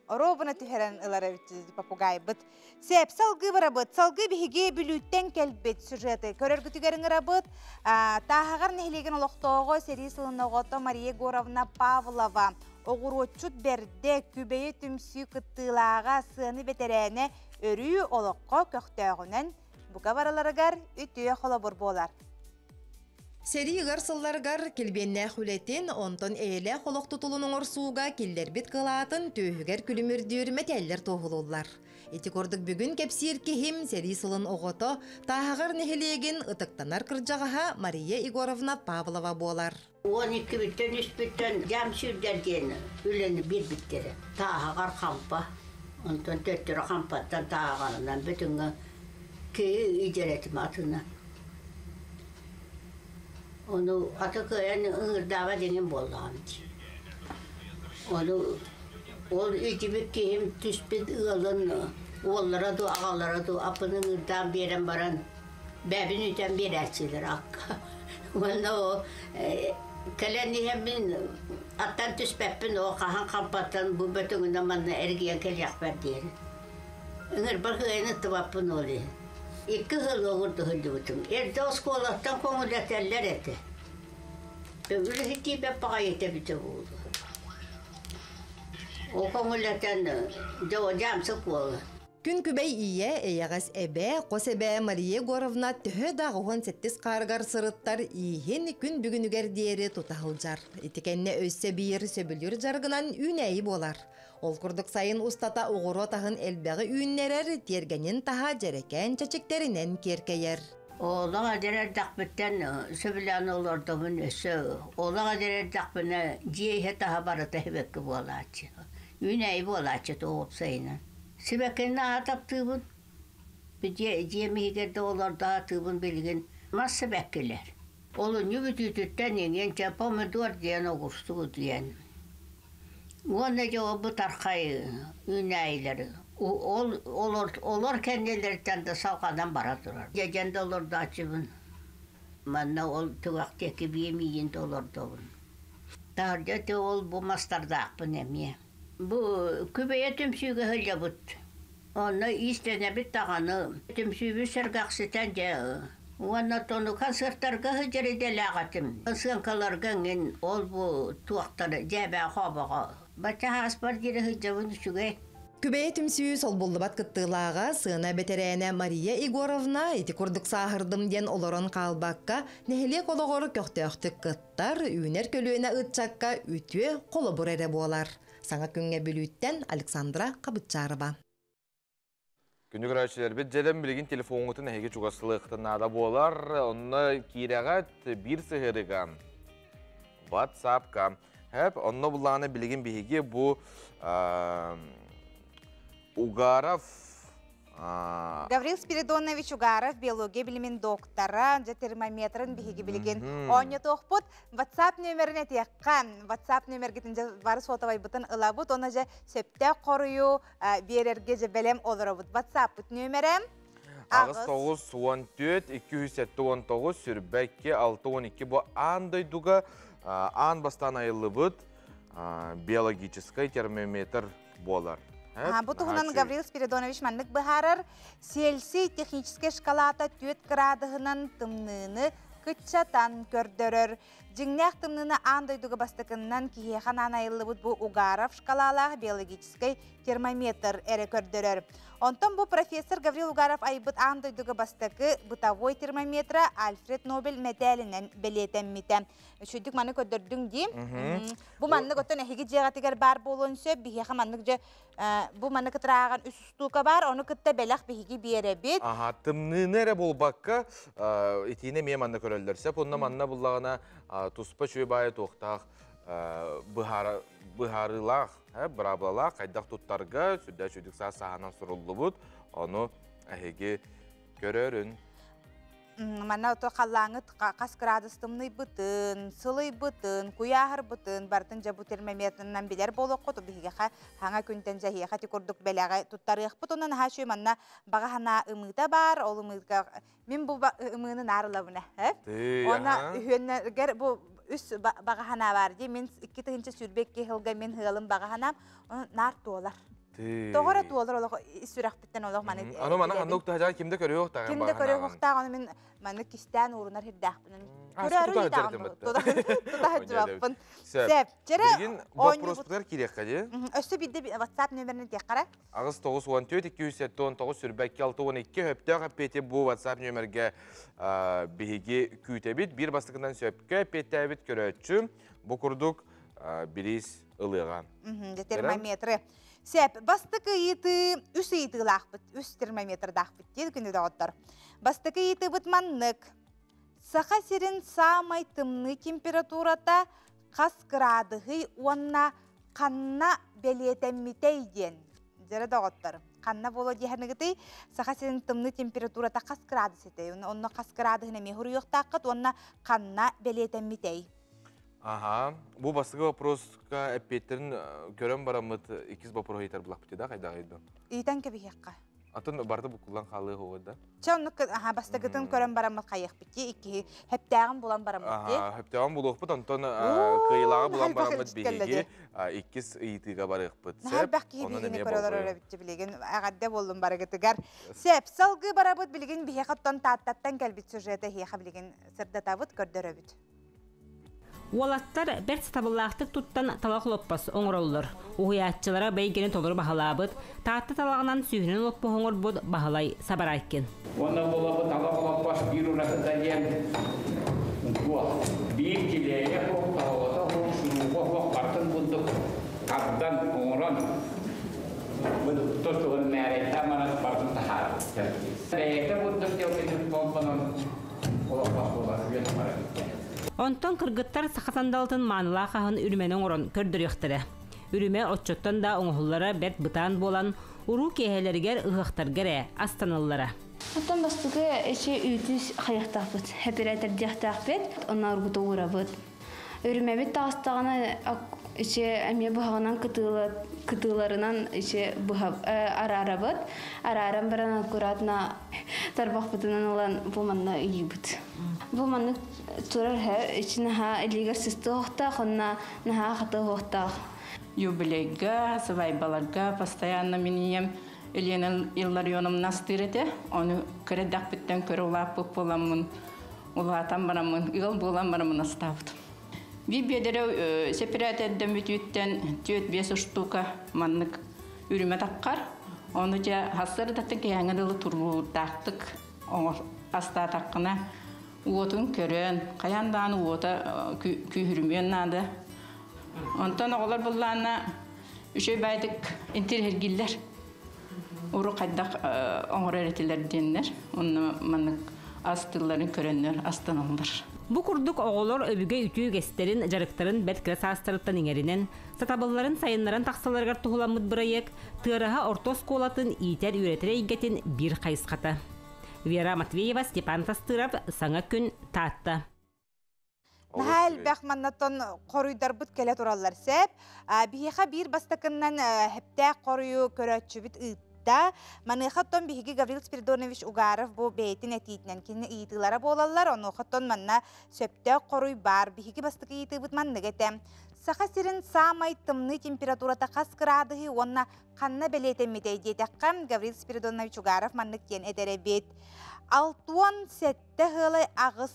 Оробына түһәрен ылара попугай быт. Сеп салгы барабыт, салгы биһиге бүлүттен келбет сюжеты. Көрөргүтүгәрен ырабыт. Тахагар нехлеген олохтоого серисылыногото Мария Егоровна Павлова. Огурочут берде күбейе түмсү кыттылаага сыны бетерәне өрүү олоққа көктөөгүнен буга бараларыгар үтүө холобур болар. Сери гарсылларгар келбенне хүлетин, онтон эйле холок тутулунун орсууга киллербит кылаатын төөһүгер күлүмүрдүр метеллер тоохулуллар. Этикордук бүгүн кепсир кихим сери сылын огото тахагар нехилеген ытыктанар кыржагаха Мария Егоровна Павлова болар. 12 биттен 3 биттен жам сүрдерген үлені bir биттері. Тахагар кампа, онтон төттөрө кампаттан тааганынан бүтүнгө кээ ижеретим атына. Onu Ataköy'ün ığırdava denen bollandı. Onu içimi kihim tüspet ığalın, oğullara da ağalara da apının ığırdan beren baran, bebin üten bir etçiler akka. Onu o kaleni hemin attan tüspepin o kahan kampatan bu bütününden bana ergiyen kelyak verdiğini. Iğır bakıyını tıvapın oluyor. İki hıl olurdu hıldığıtım. Erde o skolattan konuleteller etti. Böyle hiç ben pakayete bir şey oldu. O konuleten de o cam sıkılı. Күн күбәй ие, эйәгәс әбә, қос әбә Мария Егоровна төһө дағуын сәттес қарғар сырыттар иехен күн бүгінігер дейері тұтағылжар. Етекенне өссе бейір сөбілер жарғынан үйнәйі болар. Ол күрдік сайын ұстата оғыру тағын әлбәғі үйіннерер тергенен таға жерекен чәчектерінен керкейер. Oğlağa derer dakbitten söbilen olurdu bunun ösü. Oğlağa derer dakbine cihe daha barıda hevekki bolaçı. Üneyi bolaçı doğup sayına. Sibekenin atap tığbın. Bir cihe mihigerde olur daha tığbın bilgin. Nasıl bekkiler? Olun yübütütütten yenge pomidor diyen oğurstu diyen. Ona cevabı tarkayı üneyileri. Olur kendilerden de salkadan bara durar. Gecende olur da açıbın. Manna ol tıvaktaki bir yemeğin de olur da olun. Tarca da ol bu mastarda akbın emiye. Bu kübeye tümsüğü hılya bud. Onu istene bir tağını. Tümsüğü sırgaksıtan cağı. Ona tonu kansırtarga hıcırı delağatım. Kansırkalargan ol bu tuaktarı cebe xobağa. Baca hasbar diri hıcavın şüge. Күбәйе түмсүү сол боллыбат кыттылаға сына бетерәне Мария Егоровна ити курдук сахырдым ден олорон калбакка нехиле кологору көктөктүк кыттар үйнер көлүөнө ытчакка үтүө колобур эре болар. Саңа күнгө бүлүттен Александра Кабытчарова. Күндүк райчылар бит желем билген телефонутун эге чугасылыктанада болар. Онны кирагат бир сыгырыга. WhatsApp-ка. Хеп онны буланы билген биге бу Угаров. Гаврил Спиридонович Угаров, биология билимин доктора, термометрын биһиги билген оня тохпут. WhatsApp нөмеріне текқан. WhatsApp нөмер кетинже бары сотавай бутын ылабут. Оны же сөпте корую берерге же белем олырабут. WhatsApp бут нөмерем. Ağız 914 279 сүрбәкке 612 bu андайдуга ан бастан айылы бут биологический термометр болар. Bu tuğunan Gavriil Spiridonovich manlık bıharar. Selsi texniçke şkalata 4 gradığının tımnığını kıçatan kördörür. Cingnek tımnığını andaydığı bastıkından kihehan anayıllı bu Ugarov şkalalah biologический termometr ere kördörür. Ondan bu profesör Gavriil Ugarov ayıbıt andaydığı bastıkı butavoy termometre Alfred Nobel medalinden belirtenmiten. Şuyduk manlık ödürdün diyeyim. Bu manlık ötün ehigi ceğatigar bar bolonsa biheha manlık bu manlık tırağın üstüka var onu kıtta belak bihigi bir yere bit. Aha tımnı nere bol bakka itiğine miye manlık örülürse onunla manna bullağına tuspa şöyle bayi tohtaq bıharılaq, bırablalaq, qaydaq tuttarga südde şöydük sağanan surullu bud onu ehigi görörün. Manna oto qallanıt qas gradustımnı bıtın, sılay bıtın, kuyahır bıtın, bartınca bu termometrından biler boluq qotu bihiga hanga küntence hiya tikurduk belaga tuttarıq butundan ha şu manna baga hana ımıda bar, ol ımıda min bu ımını narılabına, ona hüyenler bu üst baga hana var diye min iki tığınca sürbekki hılga min hılım baga hanam nar dolar. Тоғыра туолар олық сүрәк біттен олық маны. Аны мана ханны уктахажа кимде көрөөх тагын Кимде көрөөх уктаганы мен маны кистен урунар хирдахпын. Көрөрү тутахажбаппын. Сеп, жере вопростар кирек кади. Өстө бидде WhatsApp нөмерин теккара. Агыс 914-279 сүрбәк-612 höptәк пете бу WhatsApp нөмерге биһиги күтәбит. Бир бастыкынан сөпкә петәбит көрәчү. Бу курдук бирис ылыган. Термометры. Сеп, бастыкы йыты үс йытылахпыт, үс термометр дахпыт деді күнді дағыттар. Бастыкы йыты бұт маннык. Саха сирин самай тымны температурата қас градығы онна қанна белетеммитейден. Жәрі дағыттар. Қанна болу дегенігіті саха сирин тымны температурата қас градысы етей. Онна қас градығына мехұры yoқтақыт, онна қанна белетеммитей. Ага, бу бастығы вопроска әппеттерін көрім барамыд 2 вопрос етер бұлақ бітеді, қайда қайды? Үйден кәбі еққа. Атын барды бұқылан қалы қоғыда? Чонлық бастығытын көрім барамыд қайық бітті, хептәғын болан барамыд бітті. Хептәғын болуқ бұд, онтан қиылаға болан барамыд бейге 2 ұйтыға барық бұд. Нәл бәқкі бейгені көрілер өрі бітті білеген, ағадда болдым барығытығар. Сеп, салғы барабыд білеген бейхаттан тааттаттан кәлбіт сюжеті хейқа білеген сырдатабыд көрдір өбіт. Уолаттар бәр стабыллақтық туттан талақ лоппас оңыроллар. Уғиятчылара бәйгені толыр бағалабыд, таатты талағынан сүйінен лоппы оңыр бұд бағалай сабарайкен. Онда болабы талақ лоппас бір ұрақыда ем. Бір келеге қоқ талағыда қоқ шұруға қоқ қартын бұдық қабдан оңыран. Бұдық тұстығын нәретті аманат бартын тахар. Рейті бұдық деугені помпанын олақпас боласы бет барады. Онтон кыргыттар сақатандалтын маныла қағын үрменің орын көрдіріқтірі. Үріме отчоттан да оңғылары бәт бұтан болан ұру кейхелергер ұғықтаргері астанылары. Оттан бастығы әші үйтіз қайықтақпыд, әпіретер дияқтақпыд, онна ұрғыты ұғырабыд. Үріме бет тағыстағаны әме бұғағынан кытыларынан арарабыд. Арарам баран аккуратна тарбақ бұтынан olan бұлманна үйібід. Бұлманны тұрар ішінаға әлігер сісті оқтақ, онна наға қаты оқтақ. Юбилейга, свайбаларга постоянно минием Елена Илларионовна стырыды. Оны көрәдәк біттен көрілап боламын, ұлғатан барамын, ұғыл болам барамын астауды. Бибедері сепират әддім үтіттен 4-5 штука маннық үріме таққар. Оны жа хастары даттың кәңірілі тұрғырдақтық аста таққына уотын көрін, қаяндағын уота күйірімен нады. Онтан оғылар бұллағына үшей байдық интерергілер. Ұры қайдақ оңыр әретілер денлер. Оны маннық астыларын көрінлер, астаналар. Бу курдук оголор өбүгө үтүү кестерин жарыктарын бәткілі састырыттан еңерінен, сатабылларын сайынларын тақсаларғар тұғыламыд бұрайық, тыраға ортос колатын итер үйретері егетін бір қайысқаты. Вера Матвеева, Степан Тастыров, саңа күн таатта. Нәл бәқманнаттан қоруйдар бұд кәлі тұралар сәп, бейеқа бір бастақыннан әпті қорую көрәтші біт да маны хаттон биһиги Гаврил Спиридонович Угаров бу бейтин этитнен кине ийтылара болалар, оны хаттон манна сөптө коруй бар биһиги бастык ийтыбыт манныгете. Саха сирин самай тымны температурата қас градығы, онна қанна белетеммитей детеккам Гаврил Спиридонович Угаров маннык кен эдеребет. 6-7 хылы ағыс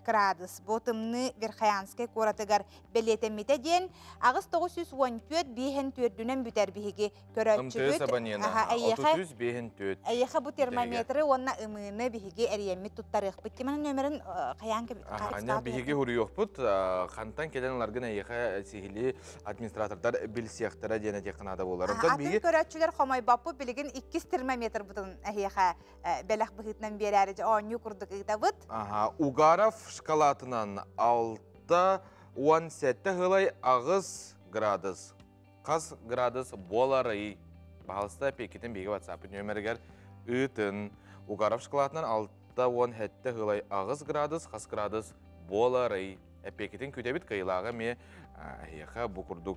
градус. Ботымны Верхаянскай коратыгар белетеммите ден. Ағыз 914 бейхен төрдүнен бүтер биһиги көрөтчүбүт. Айеха бу термометры онна ымыны биһиги эриемми туттарык бит. Мен нөмерин каянка Аны биһиги хуруйок бут. Кантан келен ларгын айеха сихили администратордар билсияктара дене текнада болар. Атын көрөтчүлөр хомой баппы билигин 2 термометр бутун айеха белек быгытнан берәре оню курдук итабыт. Угаров шкалатынан 6-17 хылай ағыз градус. Қас градус болары. Бағалыста пекетін бейгі WhatsApp нөмергер үтін. Угаров шкалатынан 6-17 хылай ағыз градус, қас градус болары. Пекетін көтебіт қайылағы ме аяқа бұқырдық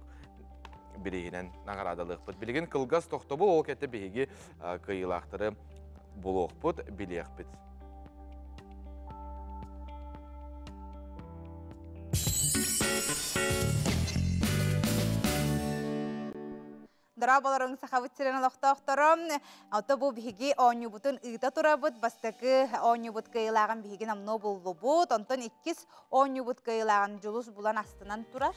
бірейінен нағарадалық бұд. Білген қылғас тоқтобы ол кәтті бейгі қайылақтары бұлық бұд, білек бұд. дара баларын сахавытсырын алақтақтарым. Ата бұл бігі оңыбытын ұйта тұрабыт, бастықы оңыбыт кайылаған бігі намно болу бұд. Онтан 2 оңыбыт кайылаған жұлыс бұлан астынан тұрар.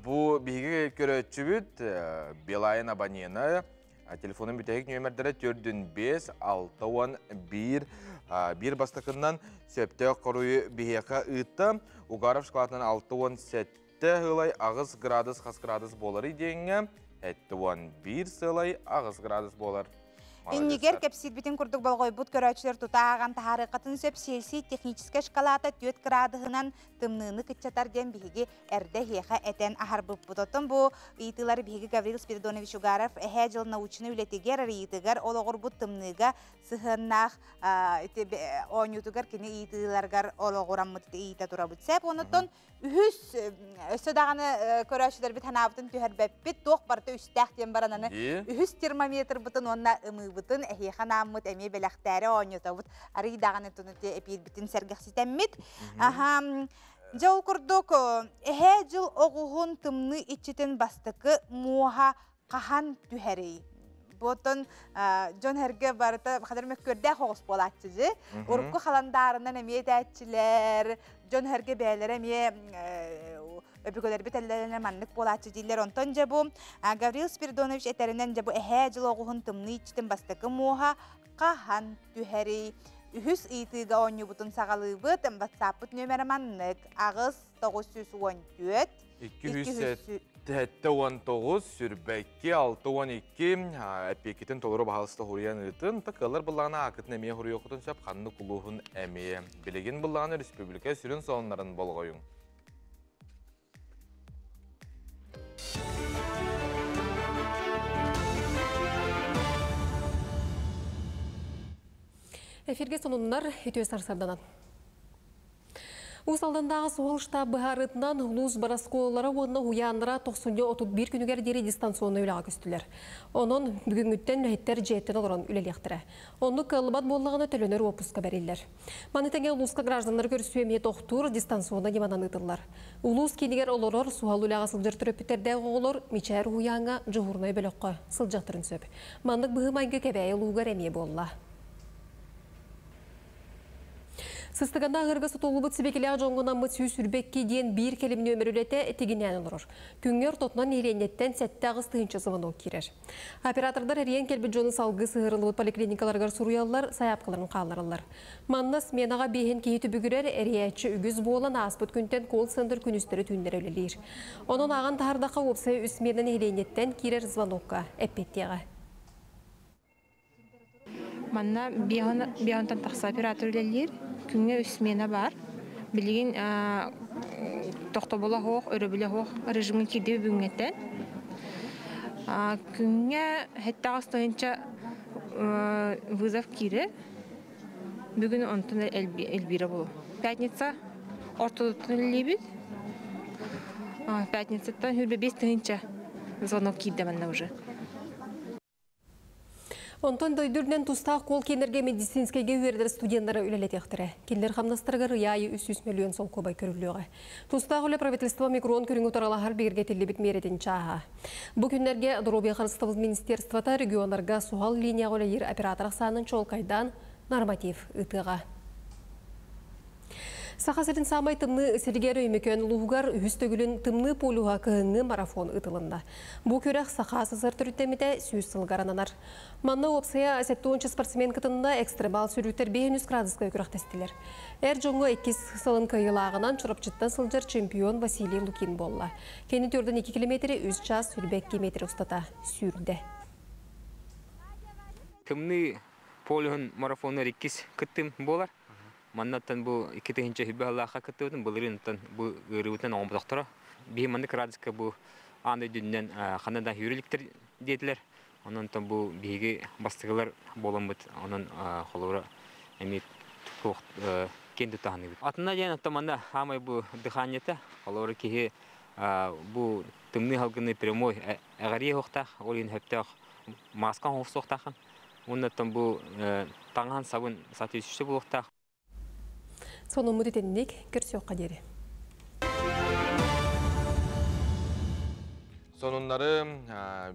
Бұл бігі көрөтчі бүт, Белайын абанена. Телефонun bütehik nömerdere 4-5-6-1 bir бастықынан сөпті qoruyu biheka ıtta. Ugarov şokolatının 6-17 hılay ağız gradus, xas gradus bolar ideyinge. 7-1 sılay ağız gradus bolar. Иннигер кепсит битин курдук болгой бут көрөчүлөр тутааган тахарыкатын сөп сельсий технический шкалата 4 градыгынан тымныны кытчатар ден биги эрде хеха этен ахарбып бутотун бу ыйтылар биги Гаврил Спиридонович Угаров эхе жыл научный үлетигер ыйтыгар ологор бут тымныга сыхыннах онютугар кини ыйтыларгар ологораммыт ыйта турабыт сеп онотон үһүс өсөдаганы көрөчүлөр бит ханабытын түһәрбеппит тох барты үстәк ден барананы үһүс термометр бутын онна бутын эхихан аммыт эми белахтары оньотабыт ары даганы тунуте эпир битин сергахситеммит жол курдук эхе жыл огугун тымны ичитен бастыкы муха кахан түһәрей Ботон Джон Херге барыта хадыр мөккөрдә хогыс болатчы. Урукку халандарынан эме дәчиләр, Джон Херге бәйләре эме öbürgöler bitellerine manlık bolağıcı diller ondan bu Gavril Spiridonovich eterinden bu ehe jıloğuhun tımını içtin bastıkı muha qahan tüheri ühüs itiga onyu butun sağalığı bıt WhatsApp nömeri manlık ağız 914 219 sürbekki 612 epikitin toluru bahalısında huriyan ıtın takılır bulağına akıtın emeye huri yokutun söp kanlı kuluğun emeye biligin bulağına Respublika sürün sonların bolğoyun. Эфирге сонунlar ütüе сарсарданан. Усалдандағы соғыл штабы арытынан Луз барасколары онына уяныра 91 күнігер дері дистанционны үліға көстілер. Оның бүгінгіттен әйттер жеттен олырын үлелектірі. Оны кылыбат болығаны төлөнер опуска бәрелер. Манытәңе Лузға гражданлар көрсуеме тоқтур дистанционны еманан ұтылар. Луз кенігер олырыр суғал үліға сылжыртыр өпітерді оғылыр мечәр уянға жығырнай бөліққа сылжақтырын сөп. Мандық бұғым айғы кәбәйі луғар әме болла. Сыстығанда ғырғы сұтолыбыт себекелі жоңғынан мұт сүй сүрбекке дейін бір келімін өмірілеті тегінен олыр. Күнгер тотынан еренеттен сәтті ағыз тұхыншы зываны керер. Оператордар әрен келбі жоны салғы сығырылыбыт поликлиникаларғар сұруялар, саяпқыларын қаларылар. Манна сменаға бейін кейті бүгірер әриятчы үгіз болан аспыт күнтен кол-сендір күністері түндер өлелер. Оның аған тағырдақа опсай үсменен еренеттен керер звонокқа әппеттеға. Манна бияғантан тақса оператор өлелер. Күнге үсмена бар. Билигин тоқтобола хоқ, өрөбіле хоқ режимін кирдеу бүгінгеттен. Күнге хәтті ағыстайынша вызов кире. Бүгін онтын әлбира болу. Пятница ортодоттын әлебет. Пятницаттан хүрбе 5 тыңынша звонок кирді манна уже. Онтон дойдурнен тустақ қол кенерге медицинскеге үйердер студенттары үлелетектірі. Кендер қамнастырғы рияйы 300 миллион сол көбай көрілігі. Тустақ үлі правительство микрон көріңі тұралағар бігерге телебіт меретін чаға. Бұл күнлерге Дробия Қарыстығыз министерствата регионларға суғал линия қолы ер оператор санын чолқайдан норматив ұтыға. Сақасырын самай тымны сергері өмекен луғар үстігілін тымны полуға кығыңы марафон ұтылында. Бұл көрек сақасы сыртырүттемеде сүйіз сылғарананар. Манна опсая әсетті 10 спортсмен кытында экстремал сүрүттер 500 градусқа көрек тестілер. Әр жоңғы 2 сылын кайылағынан чұрапчыттан сылжыр чемпион Василий Лукин болла. Кені түрдің 2 километрі 3 час сүрбек километр ұстата сүрді. Тымны полуғын марафонлар 2 кыттым болар. Маннаттан бу 2-нче хибе Аллахка кеттем, булырынтан бу гырыбытан оң доктора. Бейманны крадыска бу аны дүннен ханада юриликтер дедлер. Оннан бу биге бастыгылар боламыт, анан холора эми ток кенде таны. Атына яна таманда хамай бу дыханьята, холора ки бу тымны халгыны прямой агари хохта, олин хептах маска хохсохтахан. Оннан бу таңхан сабын сатышты булохта. Соның мұдетенінек көрсеуққа дері. Сонунлары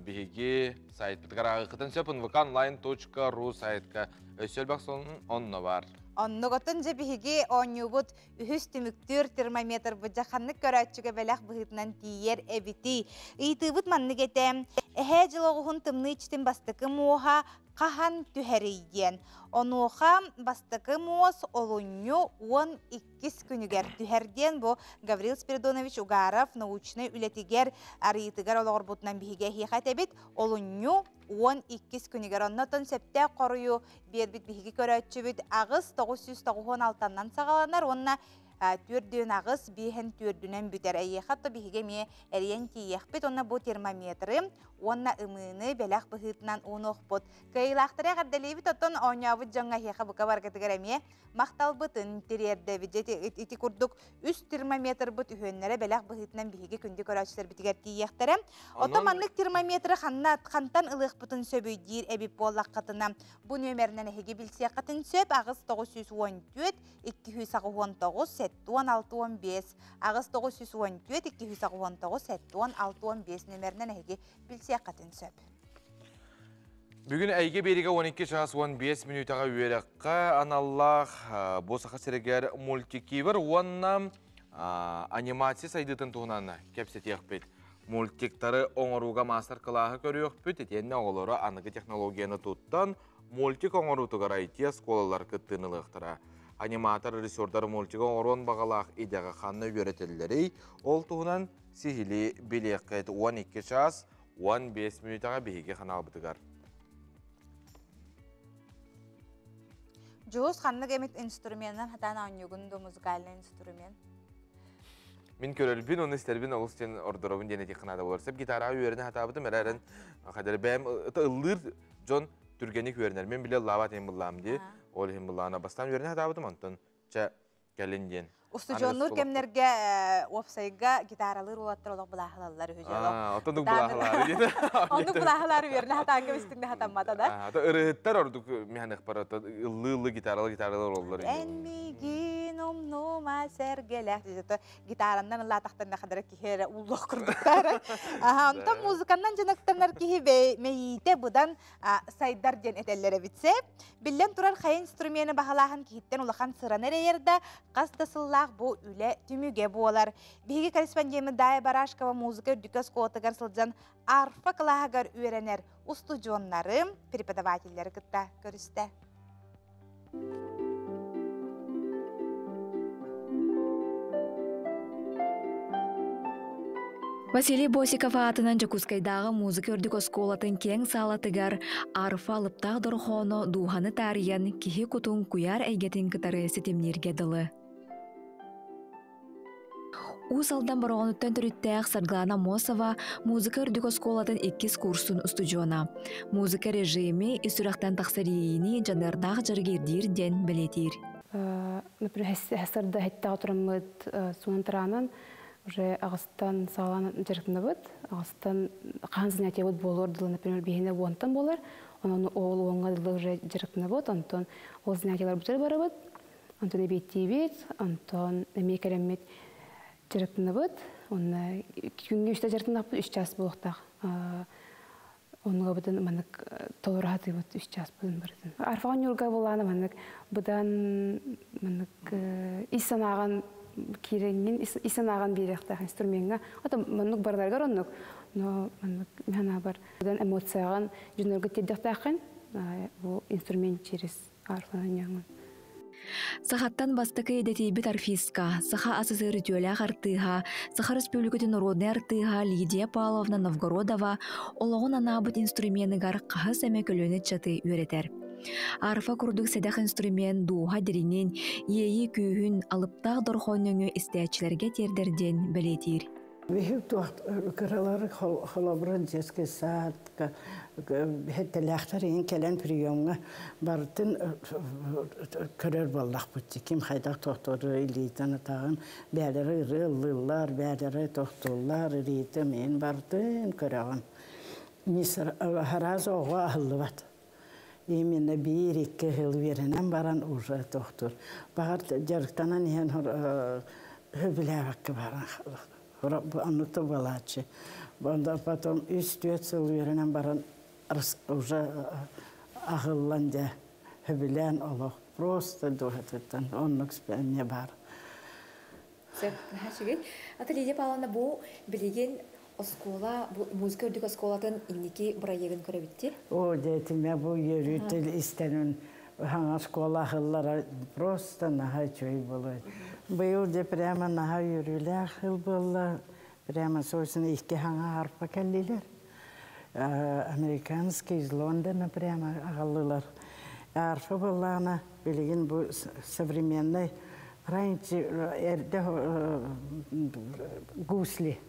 биһиги сайт битгарагытын сөп nvkonline.ru сайтка өсөлбак сонун онно бар. Оннуготун же биһиги оннюбут үһүс түмүктүр термометр быжаханны көрөчүгө белах быһытынан тиер эбити. Ыйтыбыт манныгете эхе жылогун тымны ичтин бастыкы муха кахан түһәрийен. Онуха бастыкы муос олунню 12 күнүгер түһәрден бу Гаврил Спиридонович Угаров научный үлетигер арыйтыгар олорбутунан биһиге хихатебит олунню 12 күнүгер оннотон септе корую бербит биһиги көрөчүбүт агыс 996-тан сагаланар онна түрдүн агыс биһен түрдүнөн бүтер эйхатто биһиге ме эриен тиехпит онна бу термометры онна ымыны белах быһытынан унохпут кыйлахтыра гадделибит оттон оñабыт жаңа хеха бука баргатыгареме макталбытын тирерде ити курдук үс термометр бут үһөннере белах быһытынан биһиге күндү көрөчтөр битигер тиехтере отоманнык термометры хантан ылыхпытын сөбүйдир эбип боллаккатына бу нөмеринен эхиги билсияккатын сөп агыс 914 219 71615 агыс 914 219 71615 нөмеринен эхиги билсияккатын сөп. Бүгін әйге береге 12 час 15 минутаға үйерекқа аналлах босақа серегер мультикивер онна анимация сайдытын туғынан кепсет еқпет. Мультиктары оңыруға мастер қылағы көрі өқпет, етенне оғылары анығы технологияны тұттан мультик оңырутығар айти сколалар күттініліқтіра. Аниматор режиссердар мультика оңыруын бағалақ идеға қанны үйретелері ол туғынан сихили білеқет 12 час 15 минутаға бейге қанал бұтығар. Жуыз қанны кемет инструментен хатан анюгунду музыкальный инструмент. Мен көрөлбін, оны істербін олыстен ордоробын денеті қынада болар. Сәп гитара үйеріне хатабыды мәрәрін қадары бәйім ұллыр жон түргені көрінер. Мен біле лават ең бұллам де, ол ең бұллағына бастан үйеріне хатабыдым онтын ча кәлінден. Усты жоннур кемнерге опсайга гитаралыр олаттыр олық бұлағылалар өжелі. Отындық бұлағылары деді. Ондық бұлағылары үйеріне хатанғы үстіңді хатанмада да. Үріттер ордық механик бар, ұллы гитаралар олар. Әнмеген омнума сәргелек деді. Гитарандан ұлла тақтарына қадары кейері ұллық күрдіктары. Онтан музыканнан жанықтанар кейі мейте бұдан сайдар ден әтелері бітсе. Білен тұрар қай инструмені бағалағын кейттен ұлақан сыранар ерді қастасыллақ бұ үлі түміге болар. Бігі корреспондемі Дая Барашкова музыка үрдікі скотығар сылжан арфа қылағығар үйренер ұсты жонлары преподавательдері күтті көрісті. Василий Босиков атынан Жакускайдағы музыка үрдік осколатын кең салатыгар арфа алыптақ дұрхоно духаны тариян кихи кутун куяр әйгетін кытары сетемнерге дылы. Усалдан бароғыныттан түріттәқ Сарглана Мосова музыка үрдік осколатын 2 курсын устуджона. Музыка режимі үсірақтан тақсарийini жанырдақ жаргердир ден білетир. Например, әсірді әйтті отырымыд суынтыранын уже ағыстан сағалан жарықтында бұд, ағыстан қан занятия бұд болыр дылы, например, бейіне онтан болар, оның ол оңға дылы уже жарықтында бұд, онтан ол занятиялар бұтыр бары бұд, онтан әбетті бет, онтан әмек әлемет жарықтында бұд, оны күнге 3 жарықтында бұд, 3 час болықтақ. Оныға бұдан манық толыраты бұд, 3 час бұдан бұрдың. Арфаған үрға боланы манық бұдан исан киреңген исан аған беректақ инструментға. Ота манық барларғар онық, но манық мәна бар. Бұдан эмоцияған жүнөргі теддіқтақын, бұл инструмент через арфанан яңын. Сахаттан бастықы едетейбіт арфиска, саха асызыры түйелі артыға, саха республикаты народный артыға Лидия Павловна Новгородова олығын анабыт инструментігар қағыз әмек өліні чаты үйретер. Арфа күрдік сәдәқ инструмент дуға дерінен ейі күйін алыптақ дұрхоныңы істәчілерге тердерден білетер. Вихіп туақт күралары холобрын жеске саат, хеттеләқтар ең кәлән приемға бартын көрер боллақ бұтты. Кем қайдақ тоқтыры илейтін атағын, бәлері рылылар, бәлері тоқтылар, илейті мен бартын көреген. Мисыр хараз оға ahıllı бат. Именно 1-2 жыл веренен баран уже тоқтыр. Бағар жарықтанан ең хөбілі әвәккі баран Ануты балачы. Потом 3-4 жыл үйренен баран уже ағылланды хөбілен олық. Просто дұғытыттан, онық спәмне бар. Аты Лидия Павловна, бұл білеген оскола, музыка үрдік осколатын иннеки бұра егін көрі О, дейтіме бұл ерітіл істенін хаңа школа ағыллара просто наға чөй болы. Бұл де прямо наға үйрілі ағыл болы. Прямо сосын икі хаңа арпа кәлілер. Американский из Лондона прямо ағылылар. Арфа болағына білеген бұл современный. Раньше гусли.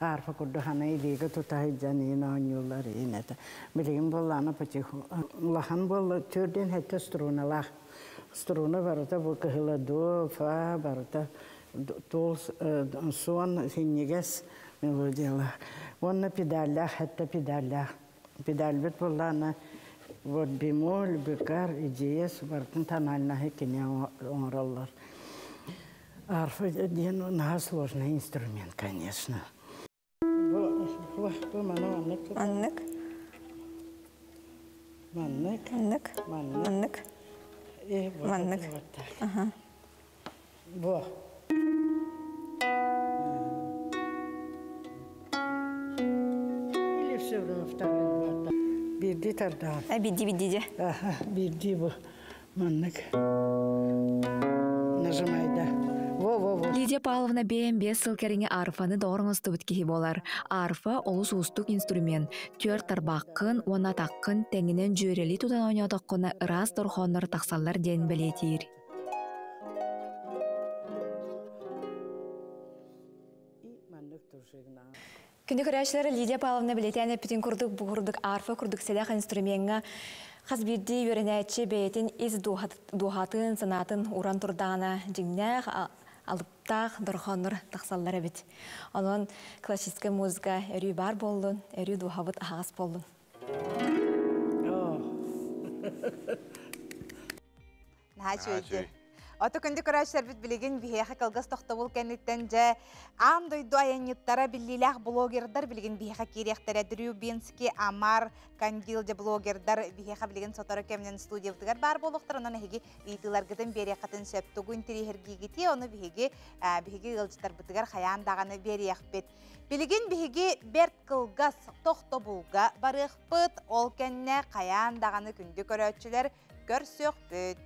Арфа курдухана илига тутахи жанина онюлар инета. Білеген болағына потиху. Лахан бол түрден хетті струналақ. Струна барыта бұл көхілі до, фа, барыта тол сон синегес мелодиялар. Онна педаллах, хетті педаллах. Педаль бет болағына вот бемоль, бекар, идеяс, бартын тональна хекене оңраллар. Арфа ден наға сложный инструмент, конечно. Маннык. Маннык. Во. Или все равно второй. Бирди тардан. Бидди. Бирди bu. Маннык. Нажимай, да. Лидия Павловна бейін 5 сыл кәріңе арфаны доғырыңызды бүткеге болар. Арфа олыс ұстық инструмент. Төр тарбаққын, оны таққын, тәңінен жөрелі тұдан ойнадыққыны ырас дұрғоныр тақсалар ден білетейір. Күнді көрәшілері Лидия Павловна білетәне бүтін күрдік, бұғырдық арфа күрдік сәдәқ инструментға Қазбирді өрінәтші бәйтін из дұғатын, санатын уран тұрдағына жіңнәқ алыптақ дұрғаныр тақсаллары бет. Onun классическая музыка әрі бар болдың, әрі дұғабыт ағас болдың. Нәчөйді. Ото күнді көрәшілер біт білеген бейхе қылғыз тоқты бұл кәнеттен жа ан дойду айаниттара біліләқ блогердар білеген бейхе керектері Дрюбинский, Амар, Кандил де блогердар бейхе білеген соторы кәмінен студиялдығар бар болуқтар. Оның әйге үйтілергіден бері қатын сөптігін тірейхерге кеті, оны бейхеге ғылжытар бұтығар қаяндағаны бері әқпет. Білеген бейхеге берт қылғыз тоқты бұлға барық бұт, ол кәнне қаяндағаны күнді көрәтшілер көрсөк бүт.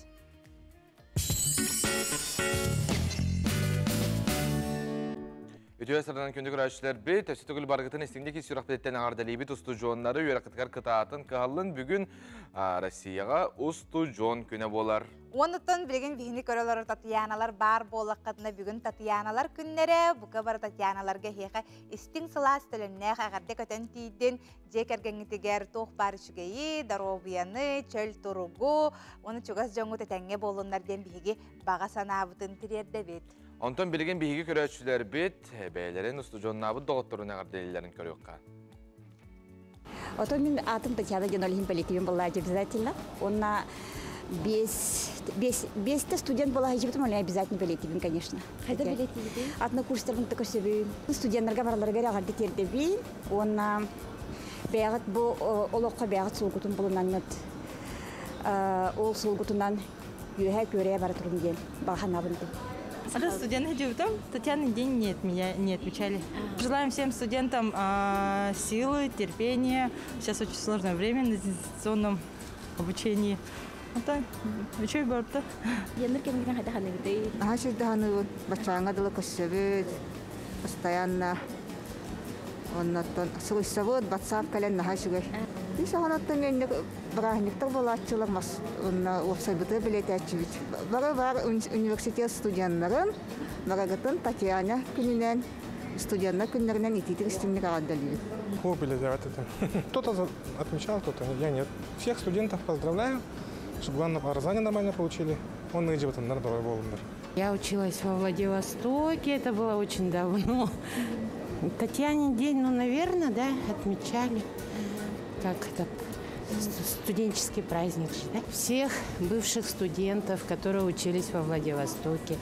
Өтөй асырдан күнді көрәшілер бет, өсі түгіл барғытын істіңдегі сұрақ білеттен ағардалейбі ұсту жонлары өйрақытқар қытаатын қағалын бүгін Россияға ұсту жон күні болар. Онытын білген бейіні көрілер Татьяналар бар болаққадына бүгін Татьяналар күннері. Бұқа бар Татьяналарға хеға істің сылас тіліннәқ ағарды көтен тейден жекергенітігер тоқ бар үшігейі, даробияны, чөл тұруғу, оны чүгас жоңғы тәтәңе болынлар ден бейге баға санабытын тірерді бет. Онтан білген бейге көрәтшілер бет, бәйлерін ұсту жоннабы доғыттырын ағарделілерін көріққа. Ото мен атым Татьяна Генолихин полетивен была обязательно. Она без студент была ежебутым, он обязательно полетивен, конечно. Хайда полетивен? Однокурстарым такой себе. Студенттарға бараларға ағарды тердебен. Она бәғыт бұл олыққа бәғыт сұлғытын бұлынан ол сұлғытынан үйе көре бары тұрын ден бағана бұнды. Студенты ежебутым, Татьяны день не отмечали. Желаем всем студентам силы, терпения. Сейчас очень сложное время на дистанционном обучении. Это учеб барда. Яныр кемгенен хайда ханы гидей. Хашида ханы бачаңа дала көсөбөт постоянно. Оннан сылысавыт WhatsApp кален нахашыгы. Biz anlattığım önüne bıraktık bulaşçılarımız, onunla ofisayıbıtı biletçilik. Var üniversite studenlerin, varagıtın Tatyana gününden, студентlar günlerinden itidir istimlik ağırdalığı. Хлопали за это. Кто-то отмечал, кто-то я нет. Всех студентов поздравляю, чтобы главное образование нормально получили. Он и живет на Дорой Волнер. Я училась во Владивостоке, это было очень давно. Татьянин день, ну, наверное, да, отмечали. Как это? студенческий праздник. Да? Всех бывших студентов, которые учились во Владивостоке,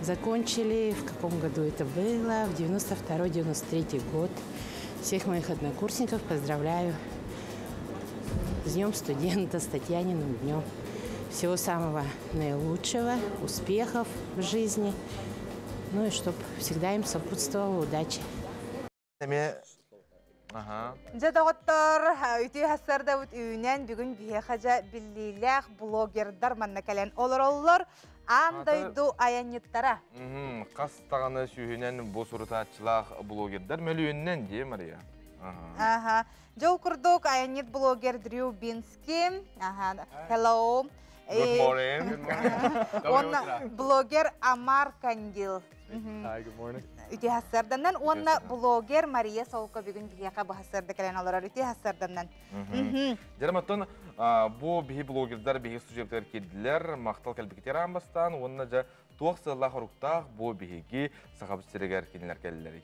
закончили, в каком году это было, в 92-93 год. Всех моих однокурсников поздравляю с Днем студента, с Татьяниным днем. Всего самого наилучшего, успехов в жизни, ну и чтобы всегда им сопутствовала удача. Жадағыттар, үті хасарда үт үйінен бүгін бүйе қажа білілік блогердар манна кәлен олар андайду аянеттара. Қастағаны сүйінен бос ұрытатшылақ блогердар мәлі де, Мария? Жол күрдік аянет блогер Дрю Бински. Hello. Good morning. Блогер Амар Кандил. Hi, good morning. Үті хасарданнан, онна блогер Мария Солка бүгін бігеқа бұхасарды кәлен олар үті хасарданнан. Жараматтан, бұл бігі блогердар, бігі сюжеттер кеділер, мақтал кәлбекетер амбастан, онна жа тоқ сыллақ ұрықтақ бұл бігеге сақабыстерегер кенілер кәлілері.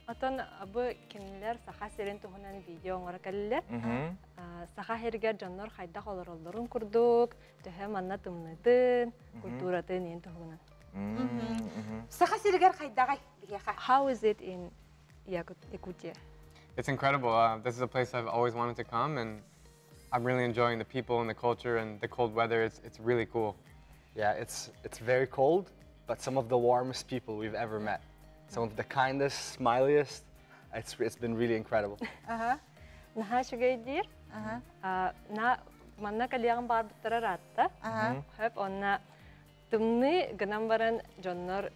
Атын абы кенілер сақа серен тұғынан видео оңғара кәлілер. Сақа хергер жаннор қайдақ оларолларын күрдік, түхі манна тымнытын, культуратын ең тұғынан. Сақа серегер қайдағай бігеқа? How is it in Yakutia? It's incredible. This is a place I've always wanted to come, and I'm really enjoying the people and the culture and the cold weather. It's really cool. Yeah, it's very cold, but some of the warmest people we've ever met. Some of the kindest, smiliest. It's been really incredible. Наха шугайдир. На манна калияган барбыттара ратта. Хөп онна тымны гынан баран жоннор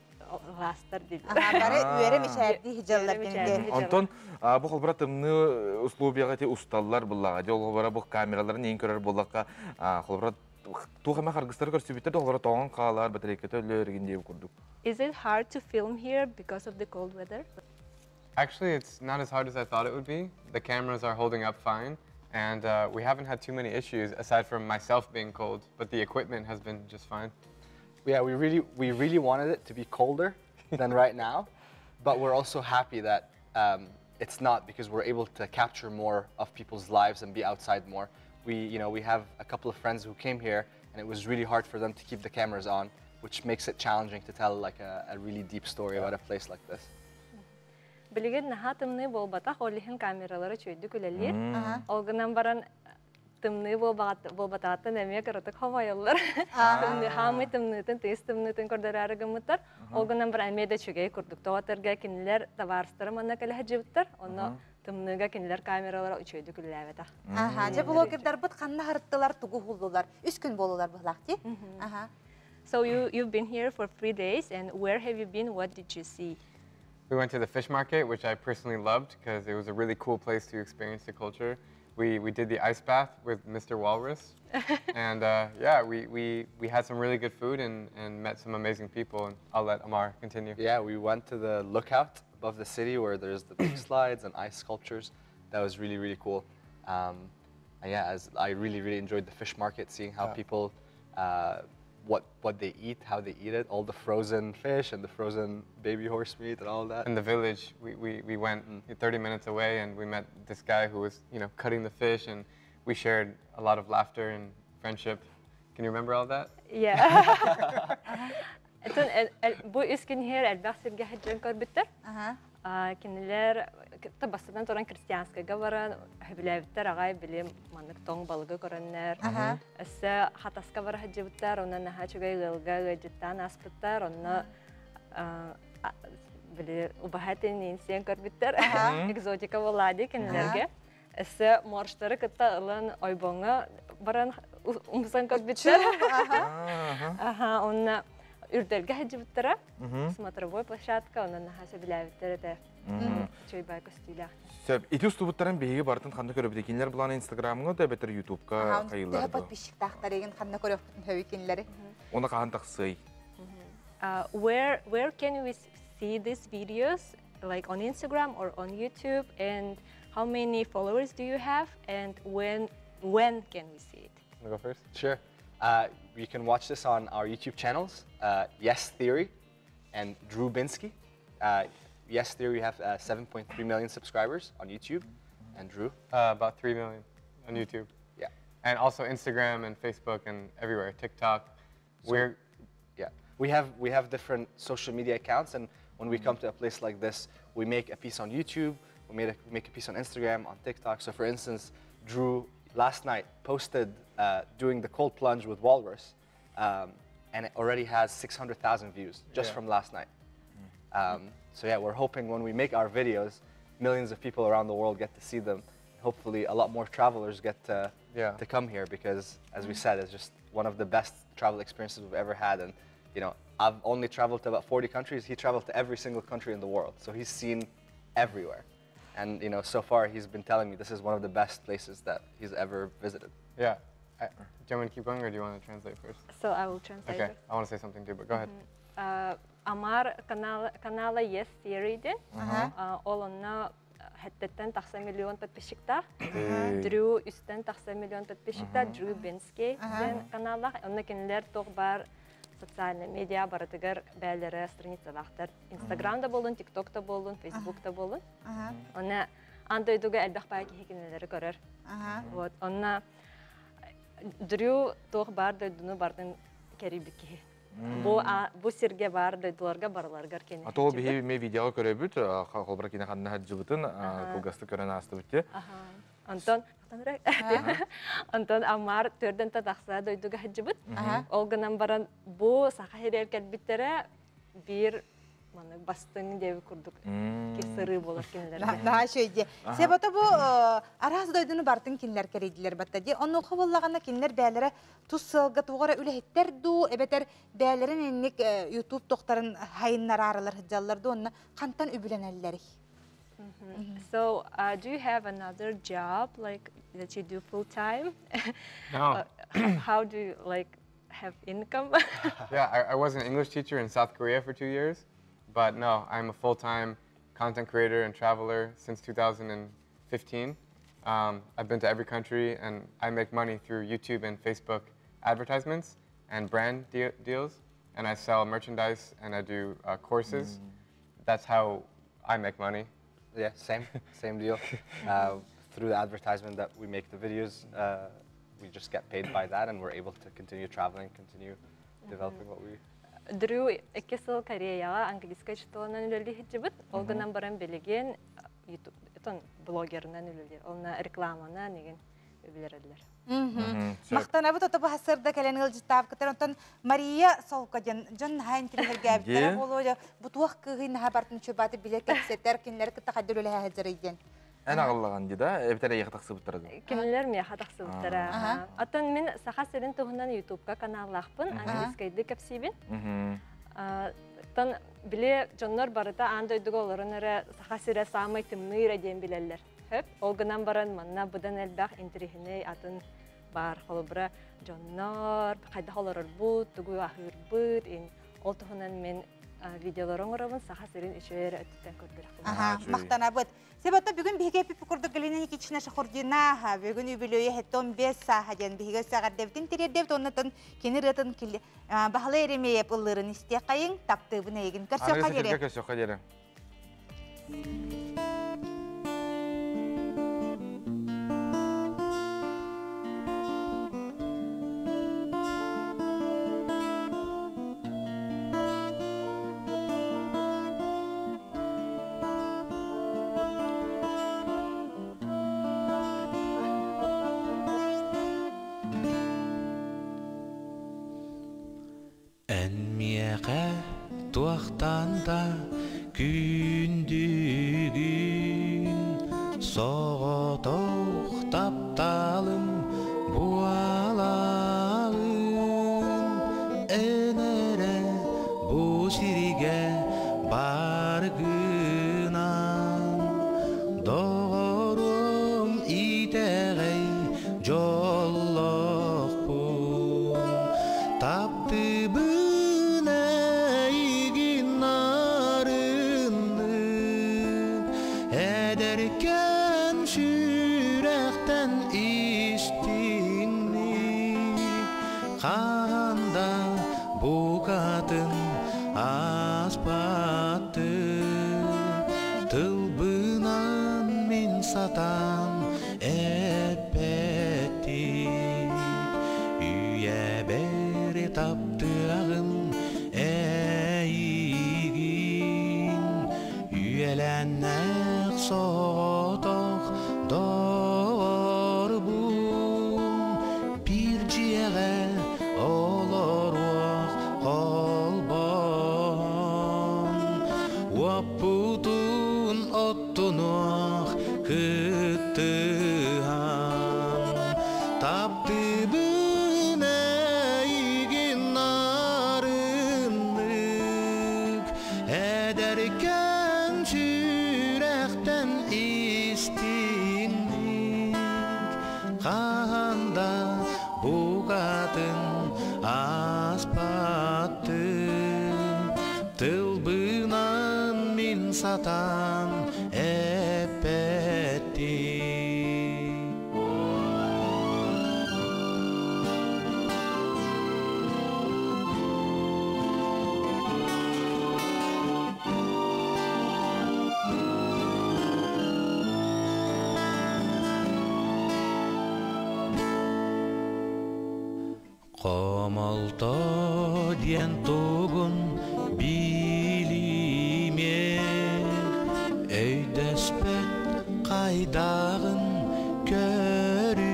ғастар дейді. Бары үйері мешәрді хижалар кенде. Антон, бұл қолбыра тымны условияға те ұсталылар бұллаға. Де қолбыра бұл камераларын ең көрер бұллаққа қолбыра туғама қарғыстары көрсебеттер қолбыра тоған қалар, бәтірекеті өлерген дейіп көрдік. Is it hard to film here because of the cold weather? Actually, it's not as hard as I thought it would be. The cameras are holding up fine, and we haven't had too many issues aside from myself being cold, but the equipment has been just fine. Yeah, we really wanted it to be colder than right now, but we're also happy that it's not, because we're able to capture more of people's lives and be outside more. We have a couple of friends who came here, and it was really hard for them to keep the cameras on, which makes it challenging to tell like a really deep story about a place like this. Білеген наха тымны болбатақ олихин камералары чөйді күлелер. Олғынан баран тымны болбатағаттан әме кірітік хавайылар. Хамы тымнытын, тез тымнытын көрдірәрі гымыттар. Олғынан баран әме де чөгей күрдік. Тоғатырға кенілер таварыстары манна кәлі жібіттар. Оны тымныға кенілер камералары чөйді күлеләвета. Же блогердар бұд қанна ғырттылар, тұғы ғулдылар. Үс күн болулар бұлақ, So you've been here for 3 days, and where have you been? What did you see? We went to the fish market, which I personally loved because it was a really cool place to experience the culture. We did the ice bath with Mr. Walrus, and yeah, we had some really good food and met some amazing people. And I'll let Amar continue. Yeah, we went to the lookout above the city where there's the big slides and ice sculptures. That was really cool. And yeah, I really enjoyed the fish market, seeing how people. What they eat, how they eat it, all the frozen fish and the frozen baby horse meat and all that. In the village, we went 30 minutes away and we met this guy who was, cutting the fish, and we shared a lot of laughter and friendship. Can you remember all that? Yeah. Bu üskün her elbette haccan korbitter. Kendiler tabasından toran Hristiyanskaga varan hübilevitler ağay bilim manık tong balığı koranlar. Esse hataska var hacıvitler, ona naha çugay gılga gıcıttan aspıtlar, ona bili ubahatin insiyan korbitler. Egzotika voladi kendilerge. Esse morşları kıtta ılan oybonga varan umsan korbitler. Ona Үрдерге хәҗибеттәре, смотровой площадка, оннан нахаса биләвиттәре дә чөйбай костыйлар. Сөп, ити устубуттарын беге бартын ханны көрөп декенлер булан Инстаграмга да бетер Ютубка кайылар. Подписчиктар еген ханны көрөп хөйкенләре. Оны кахан таксый. Where can we see these videos, like on Instagram or on YouTube, and how many followers do you have, and when can we see it? Wanna go first? Sure. You can watch this on our YouTube channels, Yes Theory and Drew Binsky. Yes Theory, we have 7.3 million subscribers on YouTube, and Drew? About 3 million. on YouTube. Yeah. And also Instagram and Facebook and everywhere, TikTok. So, we have different social media accounts, and when we come to a place like this, we make a piece on YouTube, we make a piece on Instagram, on TikTok. So for instance, Drew last night posted doing the cold plunge with Walrus, and it already has 600,000 views just from last night. So yeah, we're hoping when we make our videos, millions of people around the world get to see them. Hopefully a lot more travelers get to come here, because as we said, it's just one of the best travel experiences we've ever had. And you know, I've only traveled to about 40 countries. He traveled to every single country in the world. So he's seen everywhere. And you know, so far he's been telling me this is one of the best places that he's ever visited. Yeah. Do you want me to keep going, or do you want to translate first? So I will translate. Okay, I want to say something too, but go ahead. Амар канала есть серийден. Олонна хеттен 100 миллион подписчиктар. Дрю үстен 100 миллион подписчиктар. Дрю Бенский каналах. Онна кинлер тох бар социальный медиа баратыгар бәлері страницалақтар. Инстаграмда болын, ТикТокта болын, Фейсбукта болын. Онна андойдуга әлбәқ байки хекинелері көрір. Вот, онна Дрю тох бар дойдуну бардың керибікі. Бу сирге бар дойдуларга барларгар кені. Атол бихи ме видео көрөбүт, холбара кине ханна хаджыбытын, кылгасты көрөн асты бүтте. Антон Амар төрден тадақса дойдуга хаджыбыт. Олганан баран бу сақа херер кәлбіттере бир бастың деви курдук кесыры болар кинелер. Daha şöyle. Sebata bu araz doydunu bartın kinler kereydiler batta diye. Onu kavalлагана kinler bäйлere tuz sılga tuğara öyle hetterdu. Ebeter bäйлерин enlik YouTube doktorun hayınlar aralar hıcallardı. Onunla kantan übülenelleri. So, do you have another job like that you do full time? No. How do you like have income? Yeah, I was an English teacher in South Korea for 2 years. But no, I'm a full-time content creator and traveler since 2015. I've been to every country, and I make money through YouTube and Facebook advertisements and brand deals. And I sell merchandise, and I do courses. That's how I make money. Yeah, same deal. Through the advertisement that we make the videos, we just get paid by that, and we're able to continue traveling, continue developing what we... Дрю 2 жыл Кореяга английский чтонан үлелі хиджибит. Олганан баран белеген YouTube блогерынан үлелі. Олна рекламана неген өбілерелер. Мақтанабы тотобу хасырда кәлен ылжыттап кітер. Онтан Мария Солка жон хайын тілгер гәбіттері болу. Бұтуақ кығын хабартын чөбаты білер кәпсеттер кенлер кітті қадыр өлі хәзір еден. Ән ағыллаған дейді, әбітері еқі тақсы бұттырады. Кенелер меха тақсы бұттыра. Атын мен сақа сирин тұғынан YouTube'ка каналлақпын, английскайды кәпсейбін. Тан біле жонлар барыта андойдығы оларын әрі сақа сире самай тымны ден білелер. Олғынан баран манна бұдан әлбәқ интерихіне атын бар. Қолыбыра жонлар, қайда қоларыр бұд, тұғы ахыр бұд, ол тұғынан мен видеоларын орабын сақа сирин үшері өттен көрдіріп. Мақтанабыд. Себатта бүгін бігі пипі күрді кілінен екечіне шақырдина, бүгін үбілөйі хеттон 5 саға ден бігі сағар девден терердевді, оннатын кені рытын бағылы еремейіп ұллырын істе қайын, таптыбын егін. Көрсөқа дере. Tuahtanda kündügün soğuk taptalım bualağın enere bu sirige bargınan doğrum iteğey jollok bu taptı ederken şürekten içtiğini kanda bu kadın aspattı tılbınan min satan epey таптыағын әйігін үйеләннәқ соғытық дор бұн бір жиәғә олар уақ қолбан уаппутун оттунуақ күттіған тапты бұн әйігін нарынлық әдәркен жүрәқтен істіңлік қағанда бұғатын аспатты тылбынан мен сатан әппәтті Қомалта ден туғын білімек өйдәспәт қайдағын көрімек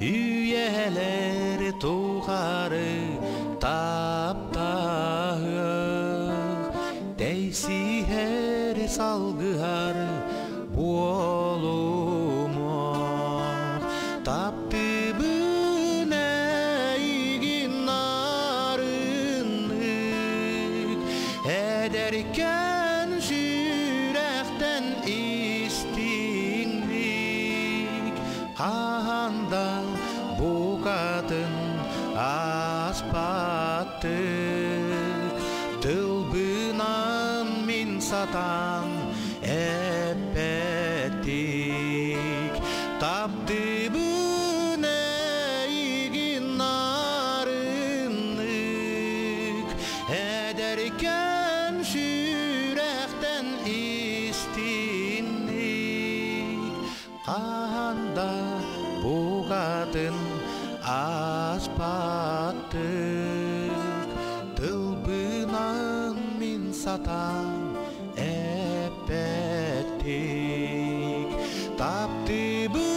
үйәлер туғары таптағы дәйсihер салғығар болумақ тапты бұн әйігін нарынлық әдәркен жүрәқтен істіңлік қағанда бұғатын аспаттық тылбынан мен сатан әппәттік тапты бұн әйігін нарынлық әдәркен жүрәқтен істіңлік қағанда бұғатын аспаттық тылбынан мен сатан әппәттік тапты бұн